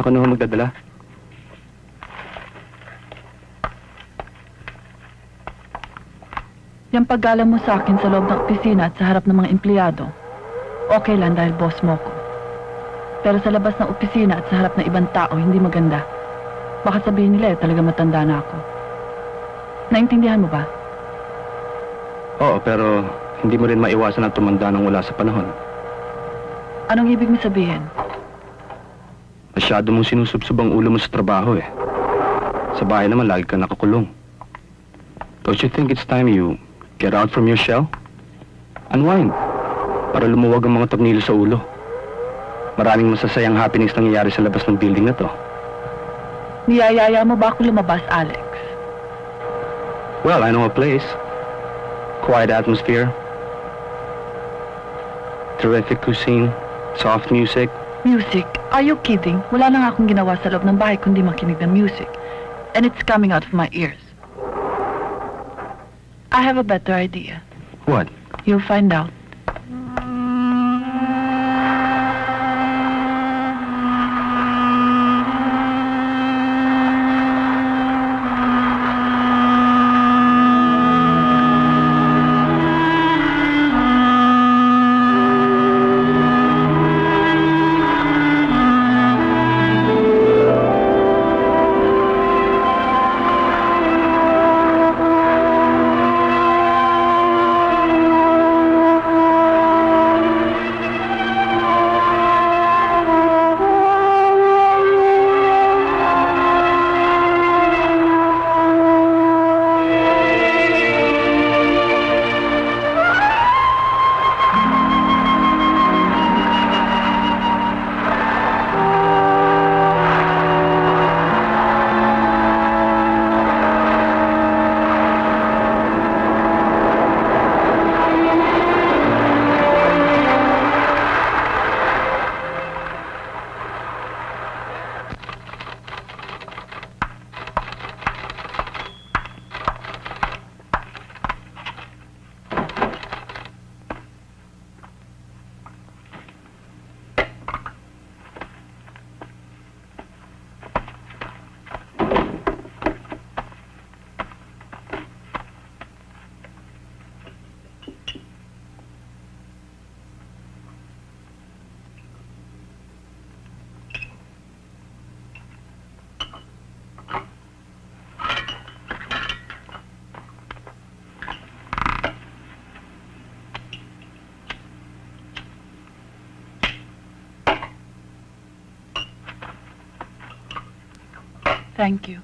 Ako na ho magdadala. Yung paggalang mo sa akin sa loob ng opisina at sa harap ng mga empleyado, okay lang dahil boss mo ko. Pero sa labas ng opisina at sa harap ng ibang tao, hindi maganda. Baka sabihin nila talaga matanda na ako. Naintindihan mo ba? Oo, pero hindi mo rin maiwasan ang tumanda nang wala sa panahon. Anong ibig mo sabihin? Masyado mong sinusubsob ang ulo mo sa trabaho eh. Sa bahay naman, lagi ka nakakulong. Don't you think it's time you get out from your shell? Unwind. Para lumuwag ang mga tornilyo sa ulo. Maraming masasayang happenings nangyayari sa labas ng building na to. Niyayaya mo ba ako lumabas, Alex? Well, I know a place. Quiet atmosphere. Terrific cuisine. Soft music. Music? Are you kidding? Wala na nga akong ginawa sa loob ng bahay kundi makinig ng music. And it's coming out of my ears. I have a better idea. What? You'll find out. Thank you.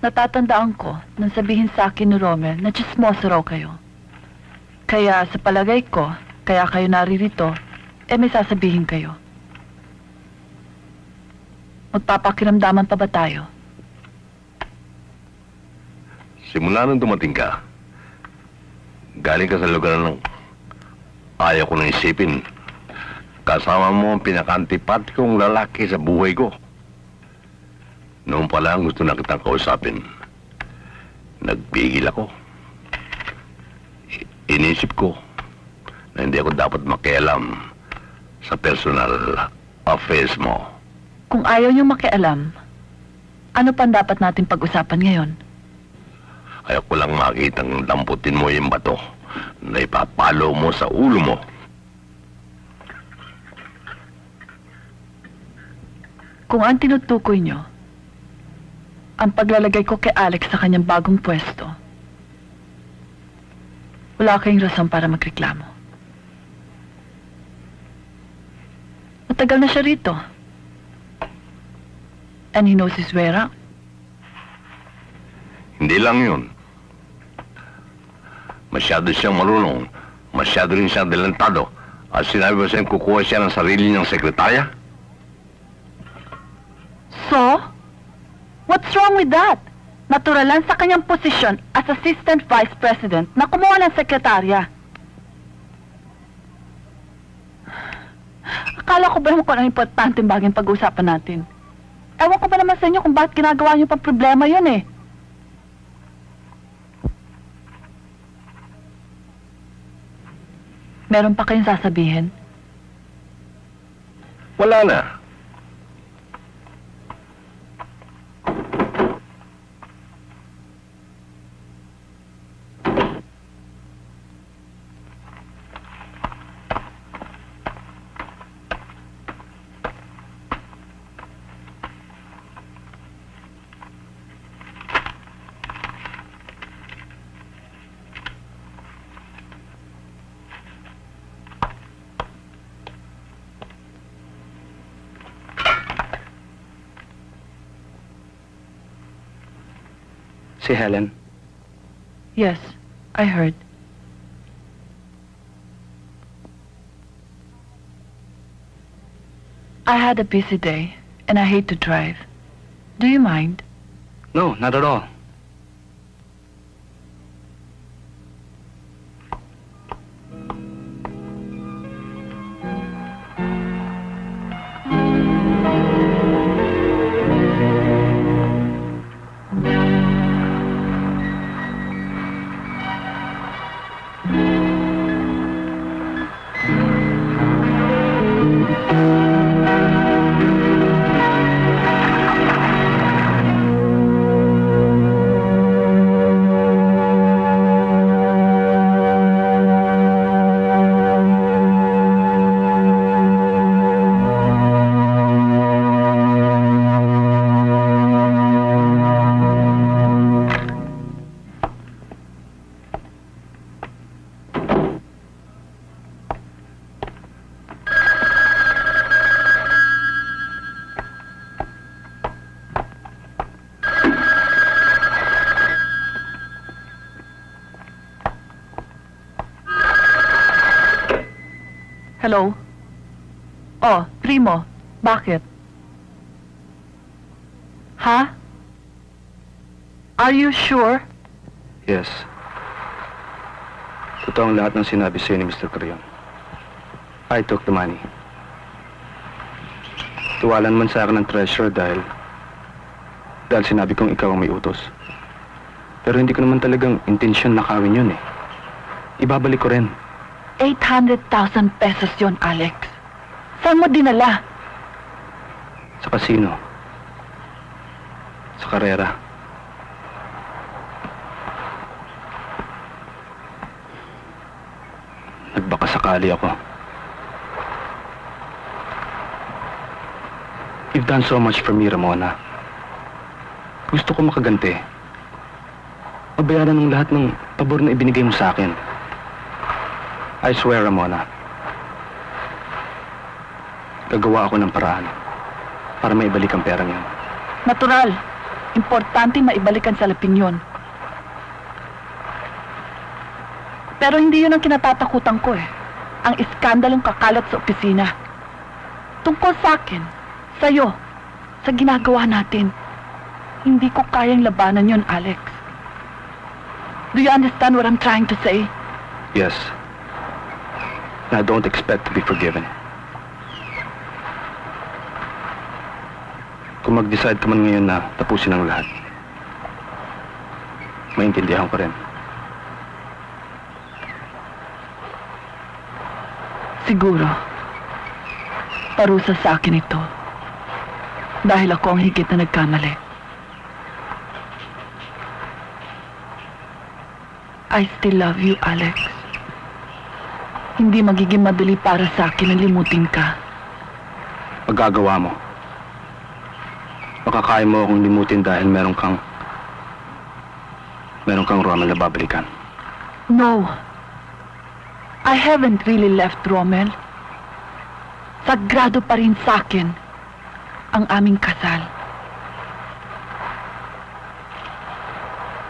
Natatandaan ko nang sabihin sa akin ni Romel na chismoso raw kayo. Kaya sa palagay ko, kaya kayo naririto, may sasabihin kayo. Magpapakiramdaman pa ba tayo? Simula nung dumating ka, galing ka sa lugar ng ayaw ko nang isipin. Kasama mo ang pinaka-antipati kong lalaki sa buhay ko. Noon pa lang gusto na kitang kausapin. Nagpigil ako. Inisip ko na hindi ako dapat makialam sa personal affairs mo. Kung ayaw niyong makialam, ano pa dapat natin pag-usapan ngayon? Ayaw ko lang makitang lamputin mo yung bato na ipapalo mo sa ulo mo. Kung ang tinutukoy niyo, ang paglalagay ko kay Alex sa kanyang bagong pwesto, wala kayong rason para magreklamo. Matagal na siya rito. And he knows his way around. Hindi lang yun. Masyado siyang marunong. Masyado rin siyang delantado. At sinabi ba siyang kukuha siya ng sarili niyang sekretarya? So? What's wrong with that? Naturalan sa kanyang posisyon as Assistant Vice President na kumuha ng sekretarya. Akala ko ba naman kung ano importanteng bagay pag-uusapan natin? Ewan ko ba naman sa inyo kung bakit ginagawa niyo pang problema yun eh. Meron pa kayong sasabihin? Wala na. Si Helen. Yes, I heard. I had a busy day, and I hate to drive. Do you mind? No, not at all. Hello? Oh, Primo, bakit? Ha? Are you sure? Yes. Totoo ang lahat ng sinabi sa'yo ni Mr. Carrion. I took the money. Tuwalan man sa akin ng treasure dahil sinabi kong ikaw ang may utos. Pero hindi ko naman talagang intensyon nakawin yun eh. Ibabalik ko rin. 800,000 pesos yon, Alex. Saan mo dinala? Sa casino. Sa karera. Nagbaka sakali ako. You've done so much for me, Ramona. Gusto ko makaganti. Mabayaran ng lahat ng pabor na ibinigay mo sa akin. I swear, Ramona. Gagawa ako ng paraan para maibalik ang perang yan. Natural. Importante maibalikan sa laping yun. Pero hindi yun ang kinatatakutan ko eh. Ang iskandalong kakalat sa opisina. Tungkol sa akin, sa'yo, sa ginagawa natin. Hindi ko kayang labanan yun, Alex. Do you understand what I'm trying to say? Yes. I don't expect to be forgiven. Kung mag-decide ka man ngayon na tapusin ang lahat, maintindihan ko rin. Siguro, parusa sa akin ito. Dahil ako ang higit na nagkamali. I still love you, Alex. Hindi magiging madali para sa akin na limutin ka. Magagawa mo. Makakaya mo akong limutin dahil meron kang Rommel na babalikan. No. I haven't really left Rommel. Sagrado pa rin sa akin ang aming kasal.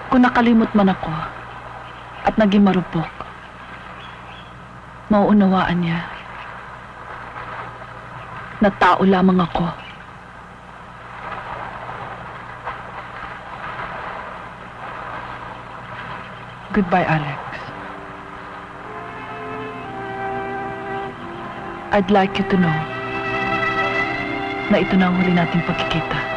Kung nakalimot man ako at naging marupok, mauunawaan niya na tao lamang ako. Goodbye, Alex. I'd like you to know na ito na ang huli nating pagkikita.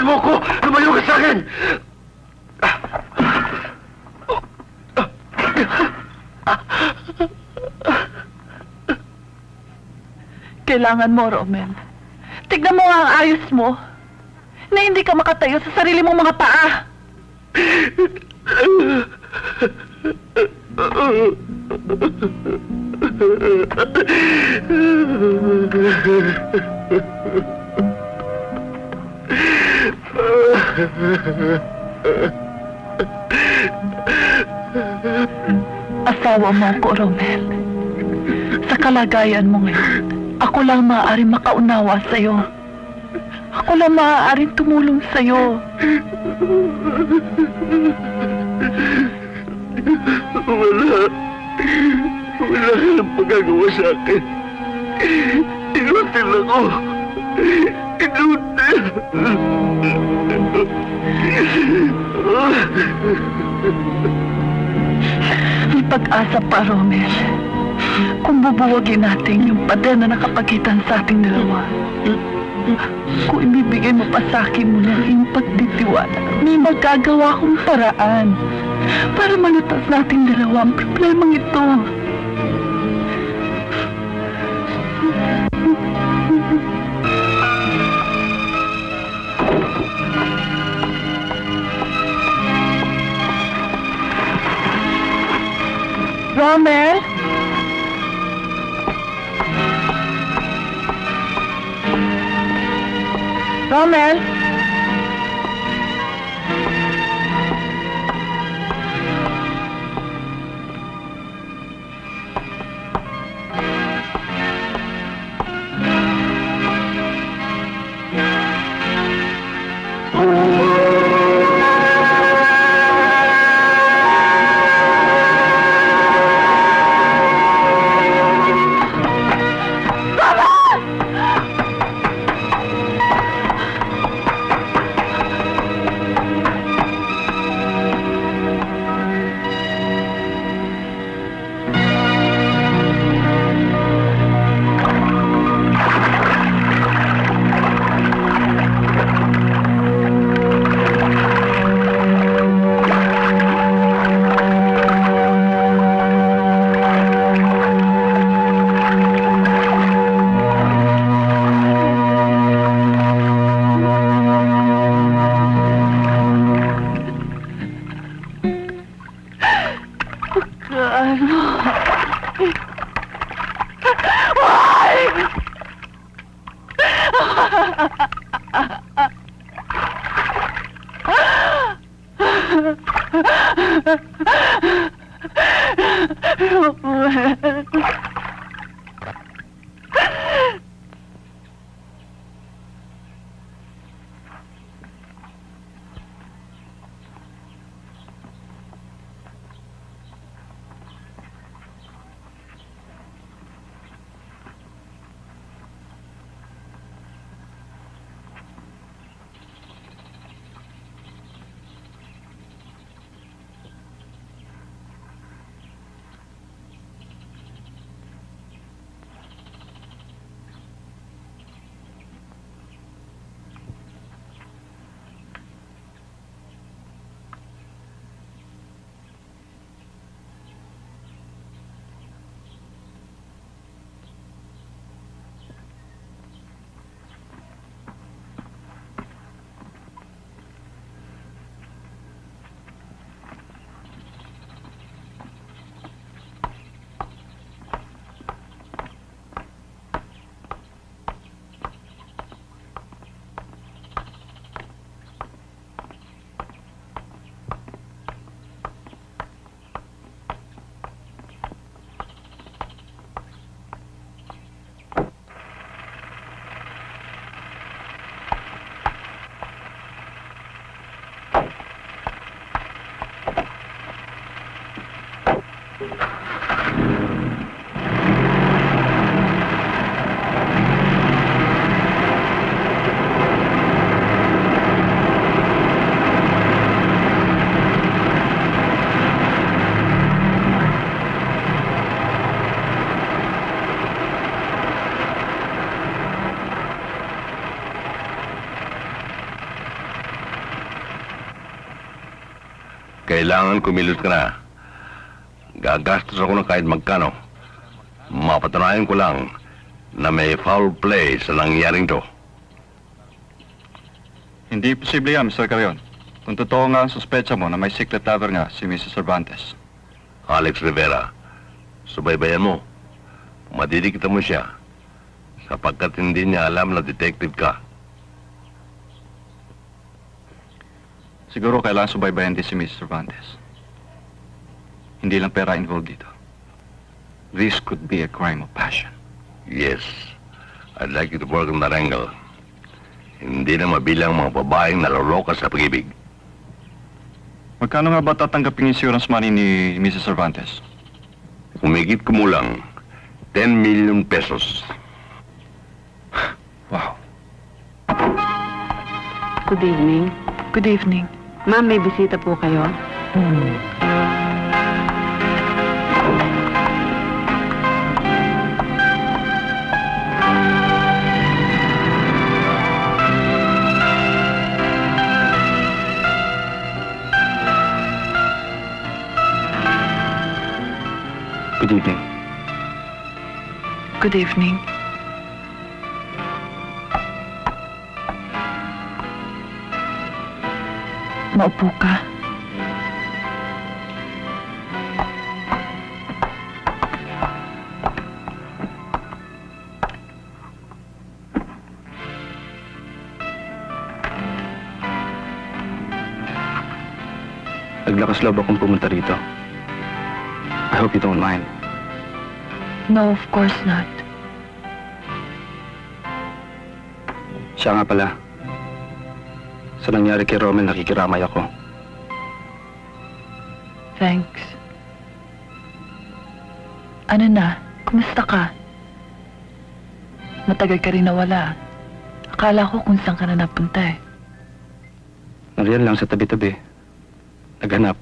Mo ko! Lumayo ka sa akin! Kailangan mo, Rommel. Tignan mo ang ayos mo na hindi ka makatayo sa sarili mong mga paa. Asawa mo ako, Rommel. Sa kalagayan mo ngayon, ako lang maaaring makaunawa sa'yo. Ako lang maaaring tumulong sa'yo. Wala ka ng pagagawa sa akin. Inutil ako. Inutil. May pag-asa pa, Rommel. Kung bubuwagin natin yung pader na nakapagitan sa ating dalawa. Kung ibibigay mo pa sa akin mo ng iyong pagtitiwala, may magagawa akong paraan para malutas nating dalawa ang problemang ito. Rommel? Rommel? Kailangan kumilos ka na. Gagastos ako ng kahit magkano. Mapatunayan ko lang na may foul play sa nangyaring to. Hindi posible yan, Mr. Carrion. Kung totoo nga ang suspecha mo na may secret lover nga si Mrs. Cervantes. Alex Rivera, subaybayan mo. Madidikita mo siya sapagkat hindi niya alam na detective ka. Siguro kailangan subaybayan din si Mrs. Cervantes. Hindi lang pera involved dito. This could be a crime of passion. Yes, I'd like you to work on that angle. Hindi na mabilang mga babaeng naloloka sa pag-ibig. Magkano nga ba tatanggaping insurance money ni Mrs. Cervantes? Humigit kumulang 10 million pesos. Wow. Good evening. Good evening. Ma'am, may bisita po kayo? Good evening. Good evening. Maupo ka. Naglakas loob akong pumunta rito. I hope you don't mind. No, of course not. Siya nga pala. Sa nangyari kay Romel, nakikiramay ako. Thanks. Ano na? Kumusta ka? Matagal ka rin nawala. Akala ko kung saan ka na napunta eh. Nariyan lang sa tabi-tabi. Naghanap.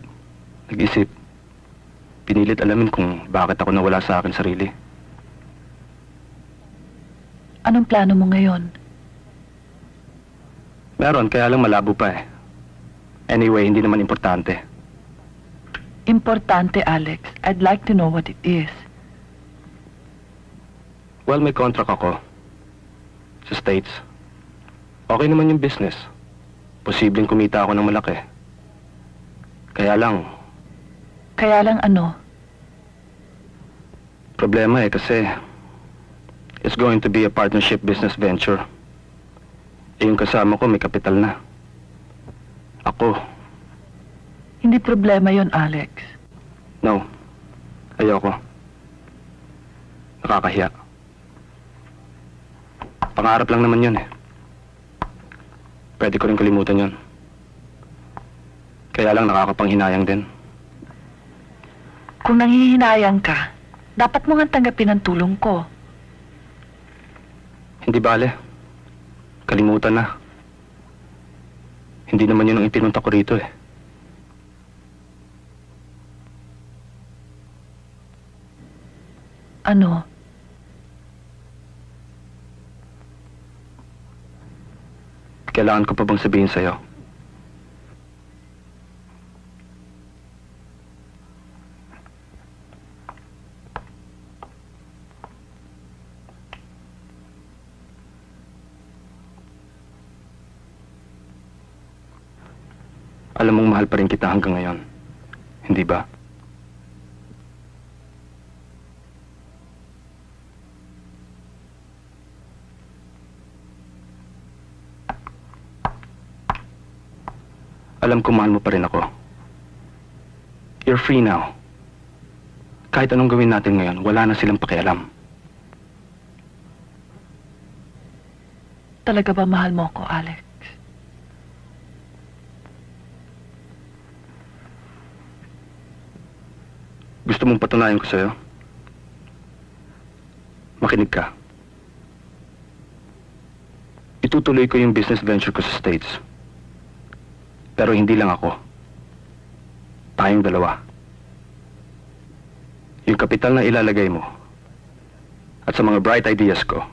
Nag-isip. Pinilit alamin kung bakit ako nawala sa akin sarili. Anong plano mo ngayon? Meron, kaya lang malabo pa eh. Anyway, hindi naman importante. Importante, Alex. I'd like to know what it is. Well, may contract ako. Sa States. Okay naman yung business. Posibleng kumita ako ng malaki. Kaya lang... Kaya lang ano? Problema eh kasi... It's going to be a partnership business venture. yung kasama ko may kapital na. Ako, Hindi problema yon, Alex. no. Ayoko. Nakakahiya. Pangarap lang naman yun eh. Pwede ko rin kalimutan yun. Kaya lang nakakapanghinayang din. Kung nanghihinayang ka, dapat mo nga tanggapin ang tulong ko. Hindi bale. Kalimutan na. Hindi naman yun ang ipinunta ko rito eh. Ano? Kailangan ko pa bang sabihin sa'yo? Alam mong mahal pa rin kita hanggang ngayon. Hindi ba? Alam ko mahal mo pa rin ako. You're free now. Kahit anong gawin natin ngayon, wala na silang pakialam. Talaga ba mahal mo ako, Alex? Gusto mong patunayan ko sa'yo? Makinig ka. Itutuloy ko yung business venture ko sa States. Pero hindi lang ako. Tayong dalawa. Yung kapital na ilalagay mo at sa mga bright ideas ko,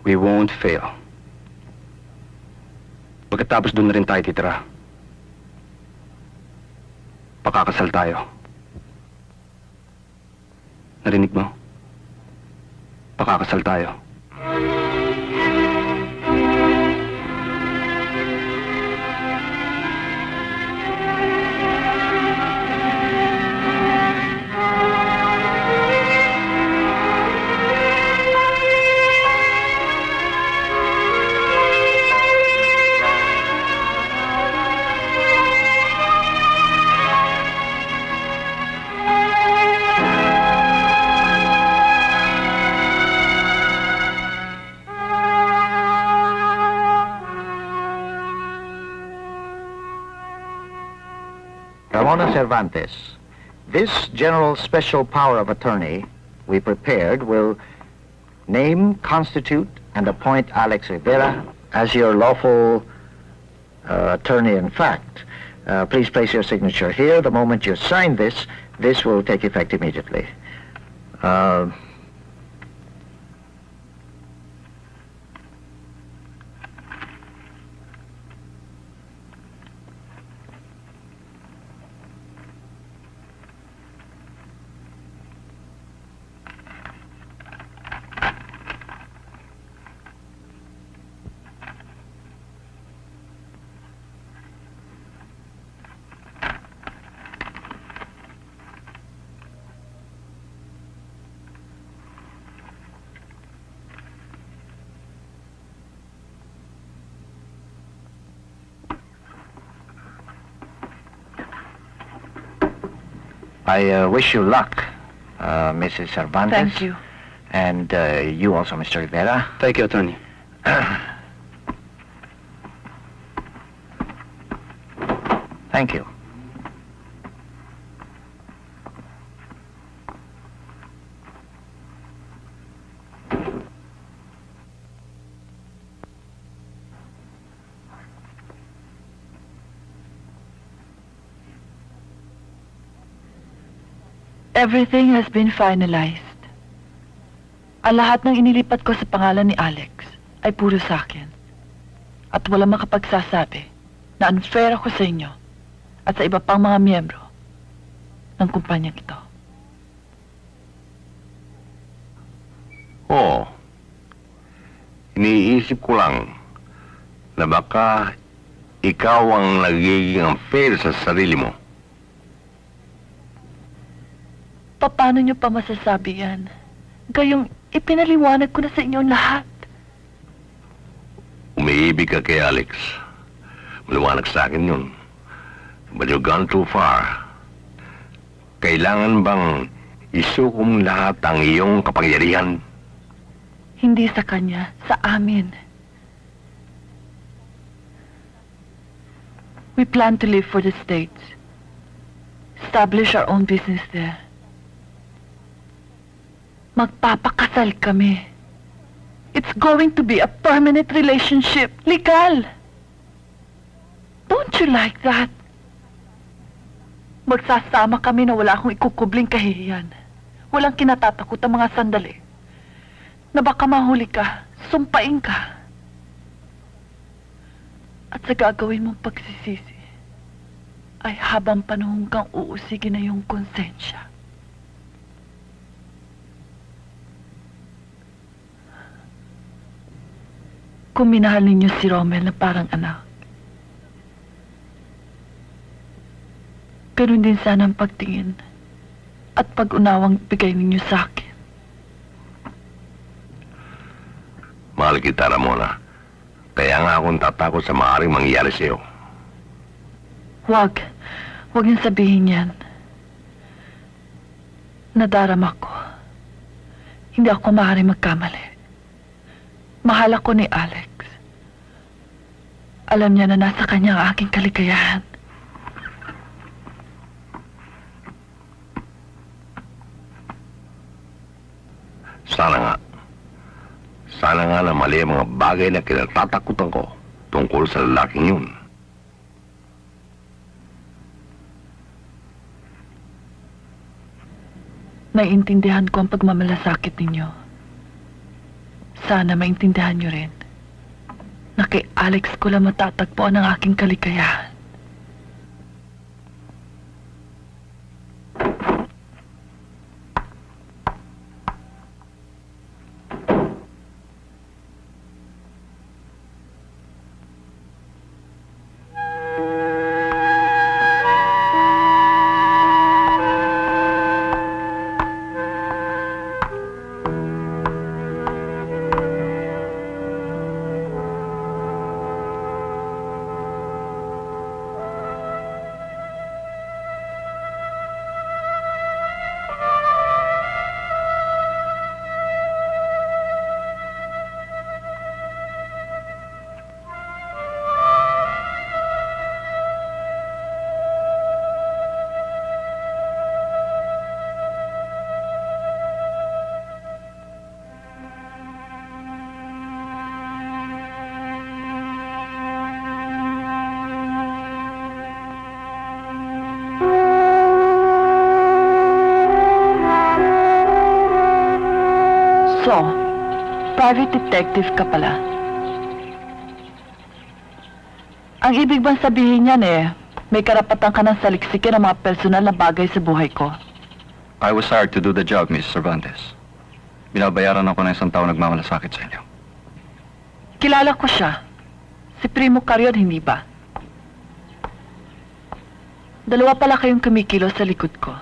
we won't fail. Pagkatapos doon na rin tayo titira. Pakakasal tayo. Narinig mo? Pakakasal tayo. Ramona Cervantes, this general special power of attorney we prepared will name, constitute, and appoint Alex Rivera as your lawful attorney in fact. Please place your signature here. The moment you sign this, this will take effect immediately. I wish you luck, Mrs. Cervantes. Thank you. And you also, Mr. Rivera. Thank you, Attorney. Thank you. Everything has been finalized. Ang lahat ng inilipat ko sa pangalan ni Alex ay puro sa akin. At walang makapagsasabi na unfair ako sa inyo at sa iba pang mga miyembro ng kumpanyang ito. Oo. Iniisip ko lang na baka ikaw ang nagiging unfair sa sarili mo. Paano niyo pa masasabi yan? Gayong ipinaliwanag ko na sa inyo lahat. umiibig ka kay Alex. Maliwanag sa akin yun. But you've gone too far. Kailangan bang isukom lahat ang iyong kapangyarihan? Hindi sa kanya, sa amin. We plan to leave for the States. Establish our own business there. Magpapakasal kami. It's going to be a permanent relationship. Legal. Don't you like that? Magsasama kami na wala akong ikukubling kahihiyan. Walang kinatatakot ang mga sandali. Na baka mahuli ka, sumpain ka. At sa gagawin mong pagsisisi, ay habang panahon kang uusigin na yung konsensya. Kung minahal ninyo si Romel na parang anak, ganun din sana ang pagtingin at pag-unawang bigay ninyo sa akin. Mahal kita, Ramona. Kaya nga akong tatakot sa maaaring mangyari sa'yo. Huwag niyong sabihin yan. Nadarama ko. Hindi ako maaaring magkamali. Mahal ako ni Alex. Alam niya na nasa kanya ang aking kaligayahan. Sana nga na mali ang mga bagay na kinatatakutan ko tungkol sa lalaking yun. Naiintindihan ko ang pagmamalasakit ninyo. Sana maintindihan niyo rin na kay Alex ko lang matatagpuan ang aking kaligayahan. So, private detective ka pala. Ang ibig bang sabihin niyan may karapatan ka ng saliksikin ang mga personal na bagay sa buhay ko? I was hired to do the job, Miss Cervantes. Binabayaran ako ng isang tao nagmamalasakit sa inyo. Kilala ko siya. Si Primo Carion, hindi ba? Dalawa pala kayong kumikilos sa likod ko.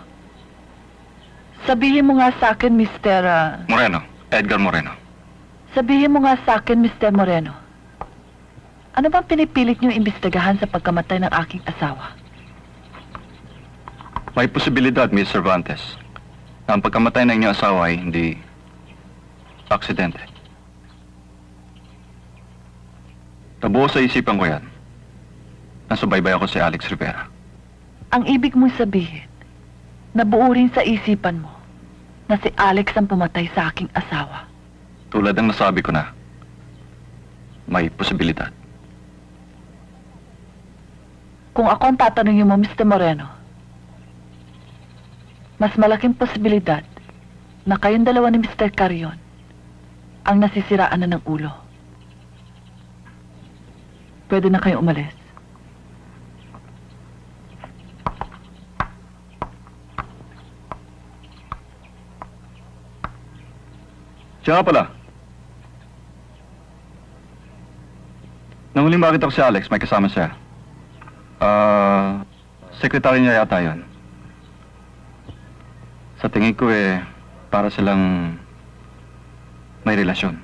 Sabihin mo nga sa akin, Mr. Moreno. Edgar Moreno. Sabihin mo nga sa akin, Mr. Moreno. Ano bang pinipilit niyong imbestigahan sa pagkamatay ng aking asawa? May posibilidad, Miss Cervantes, na ang pagkamatay ng inyong asawa ay hindi aksidente. Nabuo sa isipan ko yan. Nasubaybay ako si Alex Rivera. Ang ibig mong sabihin, nabuo rin sa isipan mo na si Alex ang pumatay sa aking asawa. Tulad ng nasabi ko na, may posibilidad. Kung ako ang tatanungin mo, Mr. Moreno, mas malaking posibilidad na kayong dalawa ni Mr. Carion ang nasisiraan na ng ulo. Pwede na kayong umalis. Siya nga pala. Nang huling makita ko si Alex, may kasama siya. Sekretary niya yata yun. Sa tingin ko para silang may relasyon.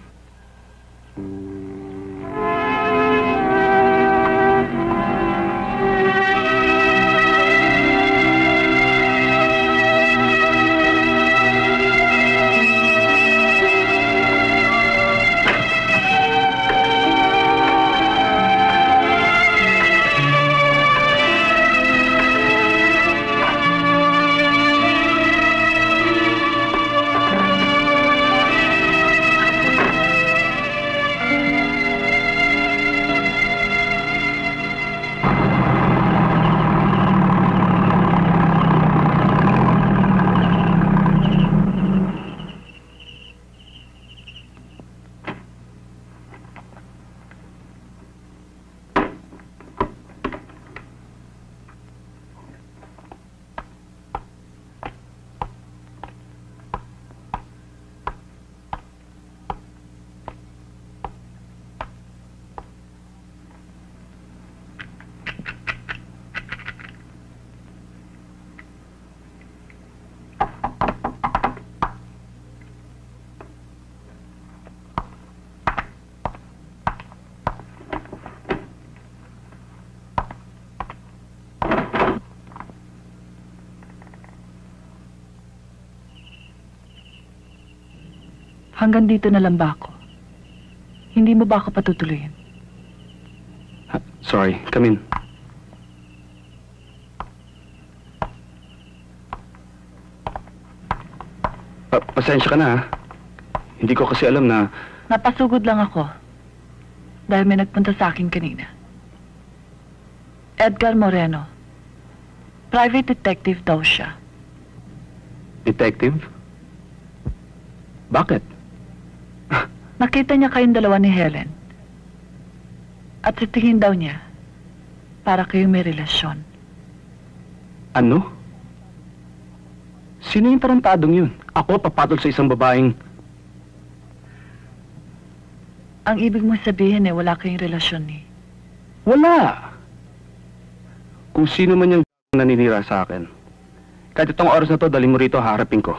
Hanggang dito na lang ba ako? Hindi mo ba ako patutuloyin? Sorry, come in. Pasensya ka na, ha? Hindi ko kasi alam na... Napasugod lang ako. Dahil may nagpunta sa akin kanina. Edgar Moreno. Private detective daw siya. Detective? Bakit? Nakita niya kayong dalawa ni Helen. At sa tingin daw niya, para kayong may relasyon. Ano? Sino yung tarantadong yun? Ako papatol sa isang babaeng... Ang ibig mo sabihin wala kayong relasyon ni. Wala! Kung sino man yung naninira sa akin. Kahit itong oras na to, dali mo rito, harapin ko.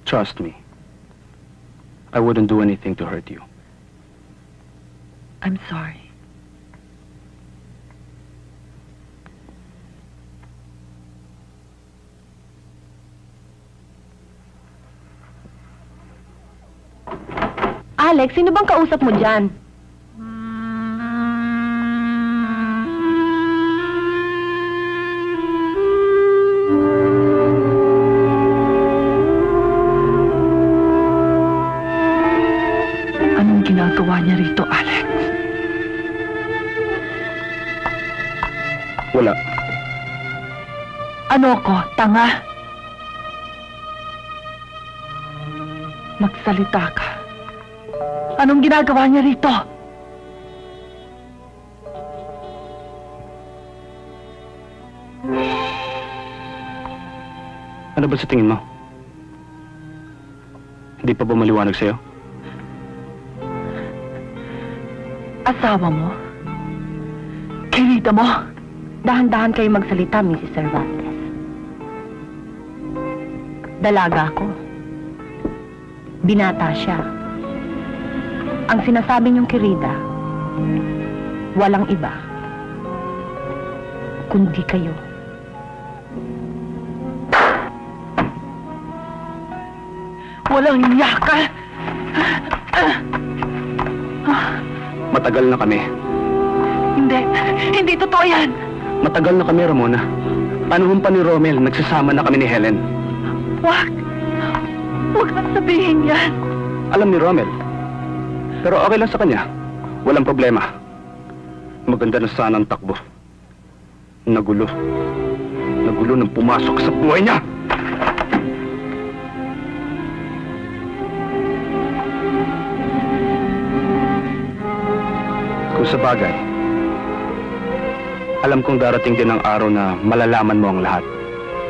Trust me. I wouldn't do anything to hurt you. I'm sorry. Alex, sino bang kausap mo dyan? Anong ginagawa niya rito, Alex? Wala. Ano ako? Tanga? Magsalita ka. Anong ginagawa niya rito? Ano ba sa tingin mo? Hindi pa ba maliwanag sa'yo? Asawa mo? Kirita mo? Dahan-dahan kayo magsalita, Mrs. Cervantes. Dalaga ko. Binata siya. Ang sinasabi niyong Kirida, walang iba, kundi kayo. Walang yaka! Matagal na kami. Hindi totoo yan! Matagal na kami, Ramona. Panahon pa ni Romel, nagsasama na kami ni Helen. Wag kang sabihin yan. Alam ni Romel. Pero okay lang sa kanya. Walang problema. Maganda na sana ang takbo. Nagulo. Nagulo nang pumasok sa buhay niya! Kung sa bagay, alam kong darating din ang araw na malalaman mo ang lahat.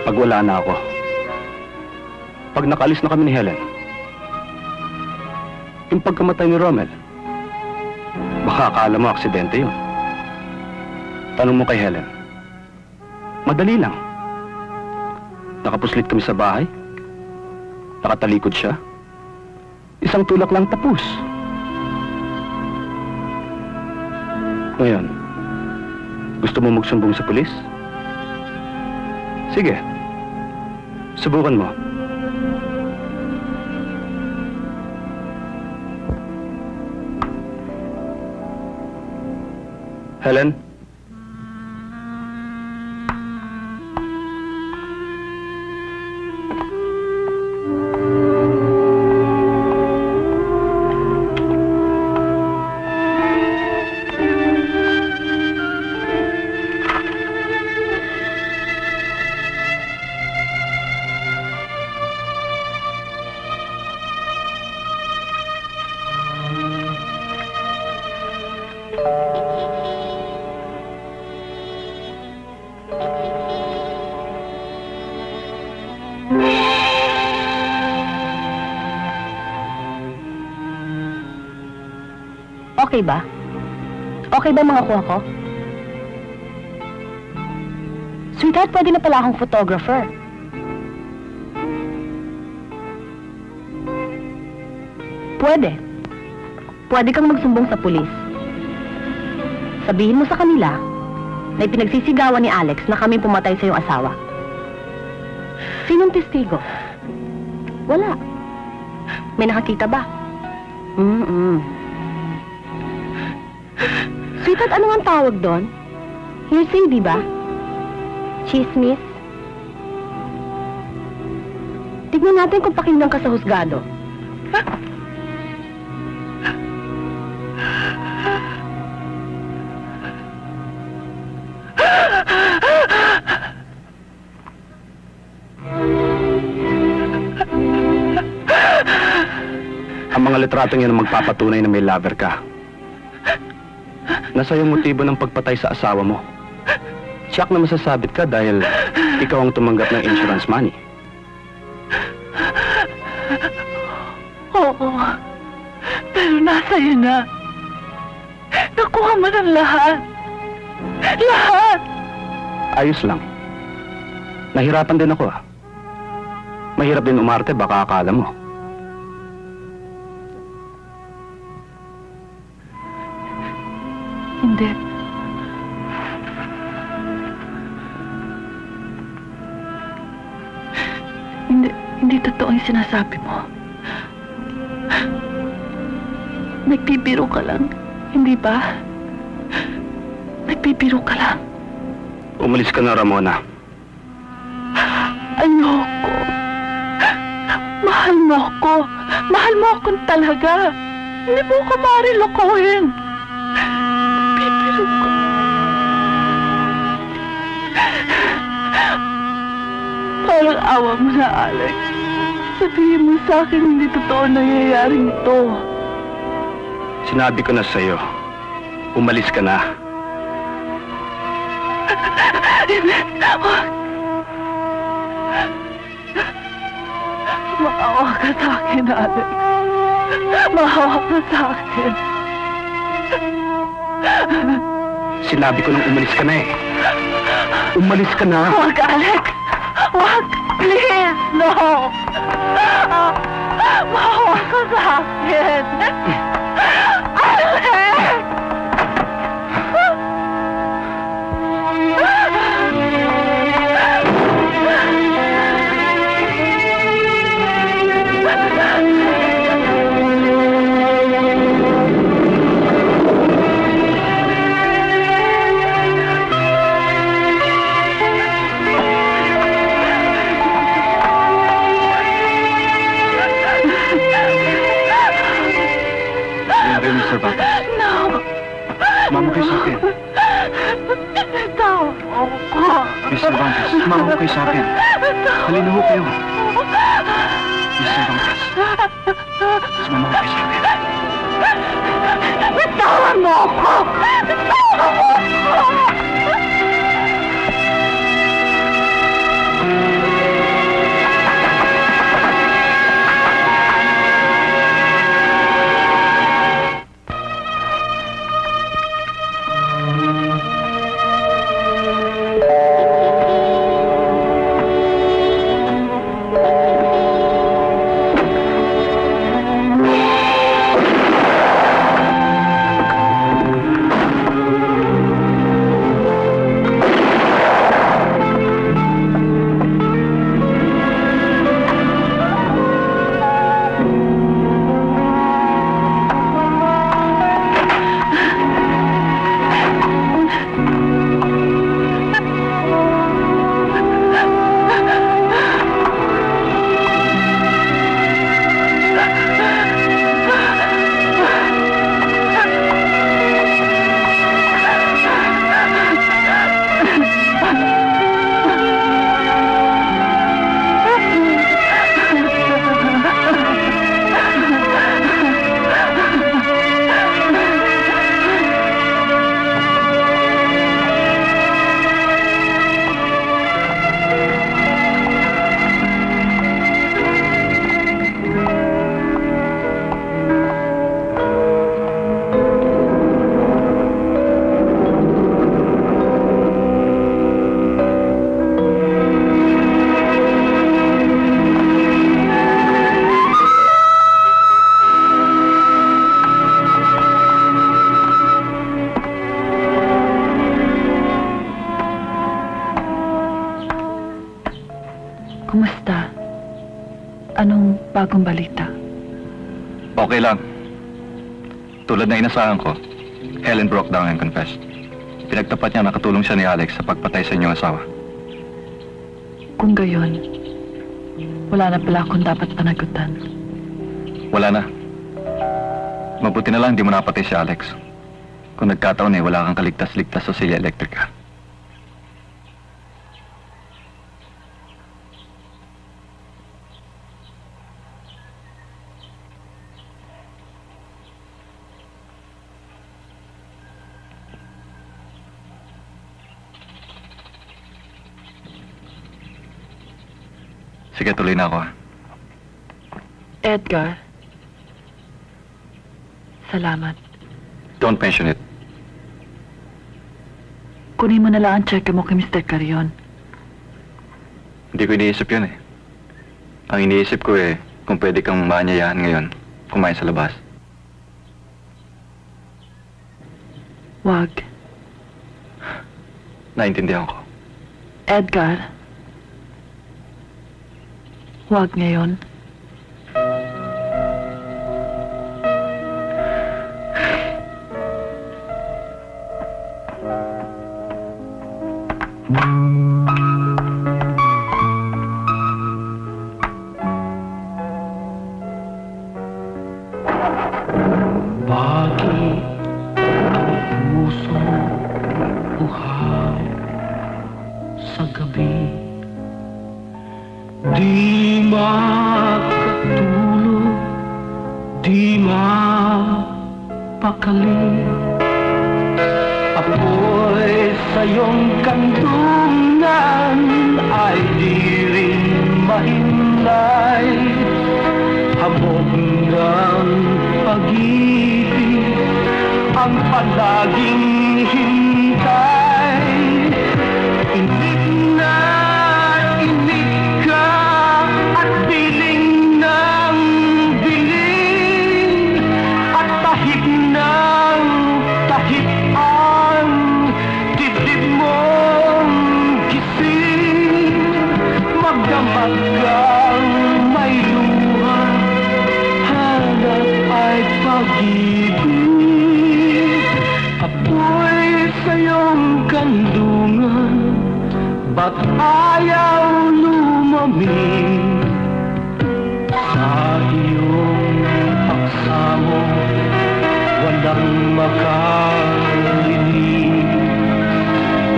Pag wala na ako. Pag nakalis na kami ni Helen. Yung pagkamatay ni Romel, baka akala mo aksidente yun. Tanong mo kay Helen. Madali lang. Nakapuslit kami sa bahay. Nakatalikod siya. Isang tulak lang tapos. Ngayon, gusto mo magsumbong sa pulis? Sige. Subukan mo. Helen? Okay ba? Okay ba mga kuha ko? Sweetheart, pwede na pala akong photographer. Pwede. Pwede kang magsumbong sa pulis. Sabihin mo sa kanila na ipinagsisigawan ni Alex na kami pumatay sa iyong asawa. Sinong testigo? Wala. May nakakita ba? Sweetheart, ano ang tawag doon? Hearsay, di ba? Chismis? Tignan natin kung pakinggan ka sa husgado. Ang mga litratong yan ang magpapatunay na may lover ka. Nasa yung motibo ng pagpatay sa asawa mo. Siyak na masasabit ka dahil ikaw ang tumanggap ng insurance money. Oo. Pero nasa iyo na. Nakuha mo ng lahat. Lahat! Ayos lang. Nahirapan din ako, ah. Mahirap din umarte, baka akala mo. Hindi. Hindi totoo yung sinasabi mo. Nagbibiro ka lang, hindi ba? Nagbibiro ka lang. Umalis ka na, Ramona. Ayoko. Mahal mo ako. Mahal mo ako talaga. Hindi mo ako marilokohin. Nagbibiro ka. Parang awa mo na, Alex. Sabihin mo sa akin hindi totoo nangyayaring ito. Sinabi ko na sa'yo, umalis ka na. Maawa ka sa akin, Alex. Maawa ka sa akin. Sinabi ko nang umalis ka na eh. Umalis ka na. Huwag, Alex! Huwag! Please! No! Maawa ka sa akin! Alex! Mr. Batas. No! Sumama kayo sa akin. Tawa ko. Mr. Batas, sumama kayo sa akin. Halina ho kayo. Mr. Batas, sumama kayo sa akin. Bitawan mo ako! Bitawan mo ako! Kumusta? Anong bagong balita? Okay lang. Tulad na inasahan ko, Helen broke down and confessed. Pinagtapat niya nakatulong siya ni Alex sa pagpatay sa inyong asawa. Kung gayon, wala na pala akong dapat panagutan. Wala na. Mabuti na lang hindi mo napatay si Alex. Kung nagkataon wala kang kaligtas-ligtas sa Silya Electrica. Sige, tuloy na ako. Edgar, salamat. Don't mention it. Kunin mo na lang ang cheque mo kay Mr. Carrion. Hindi ko iniisip yun Ang iniisip ko kung pwede kang maanyayahan ngayon, kumain sa labas. Wag. Naintindihan ko. Edgar, wag ngayon.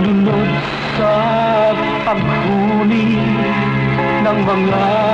Lunod sa paghuni ng mga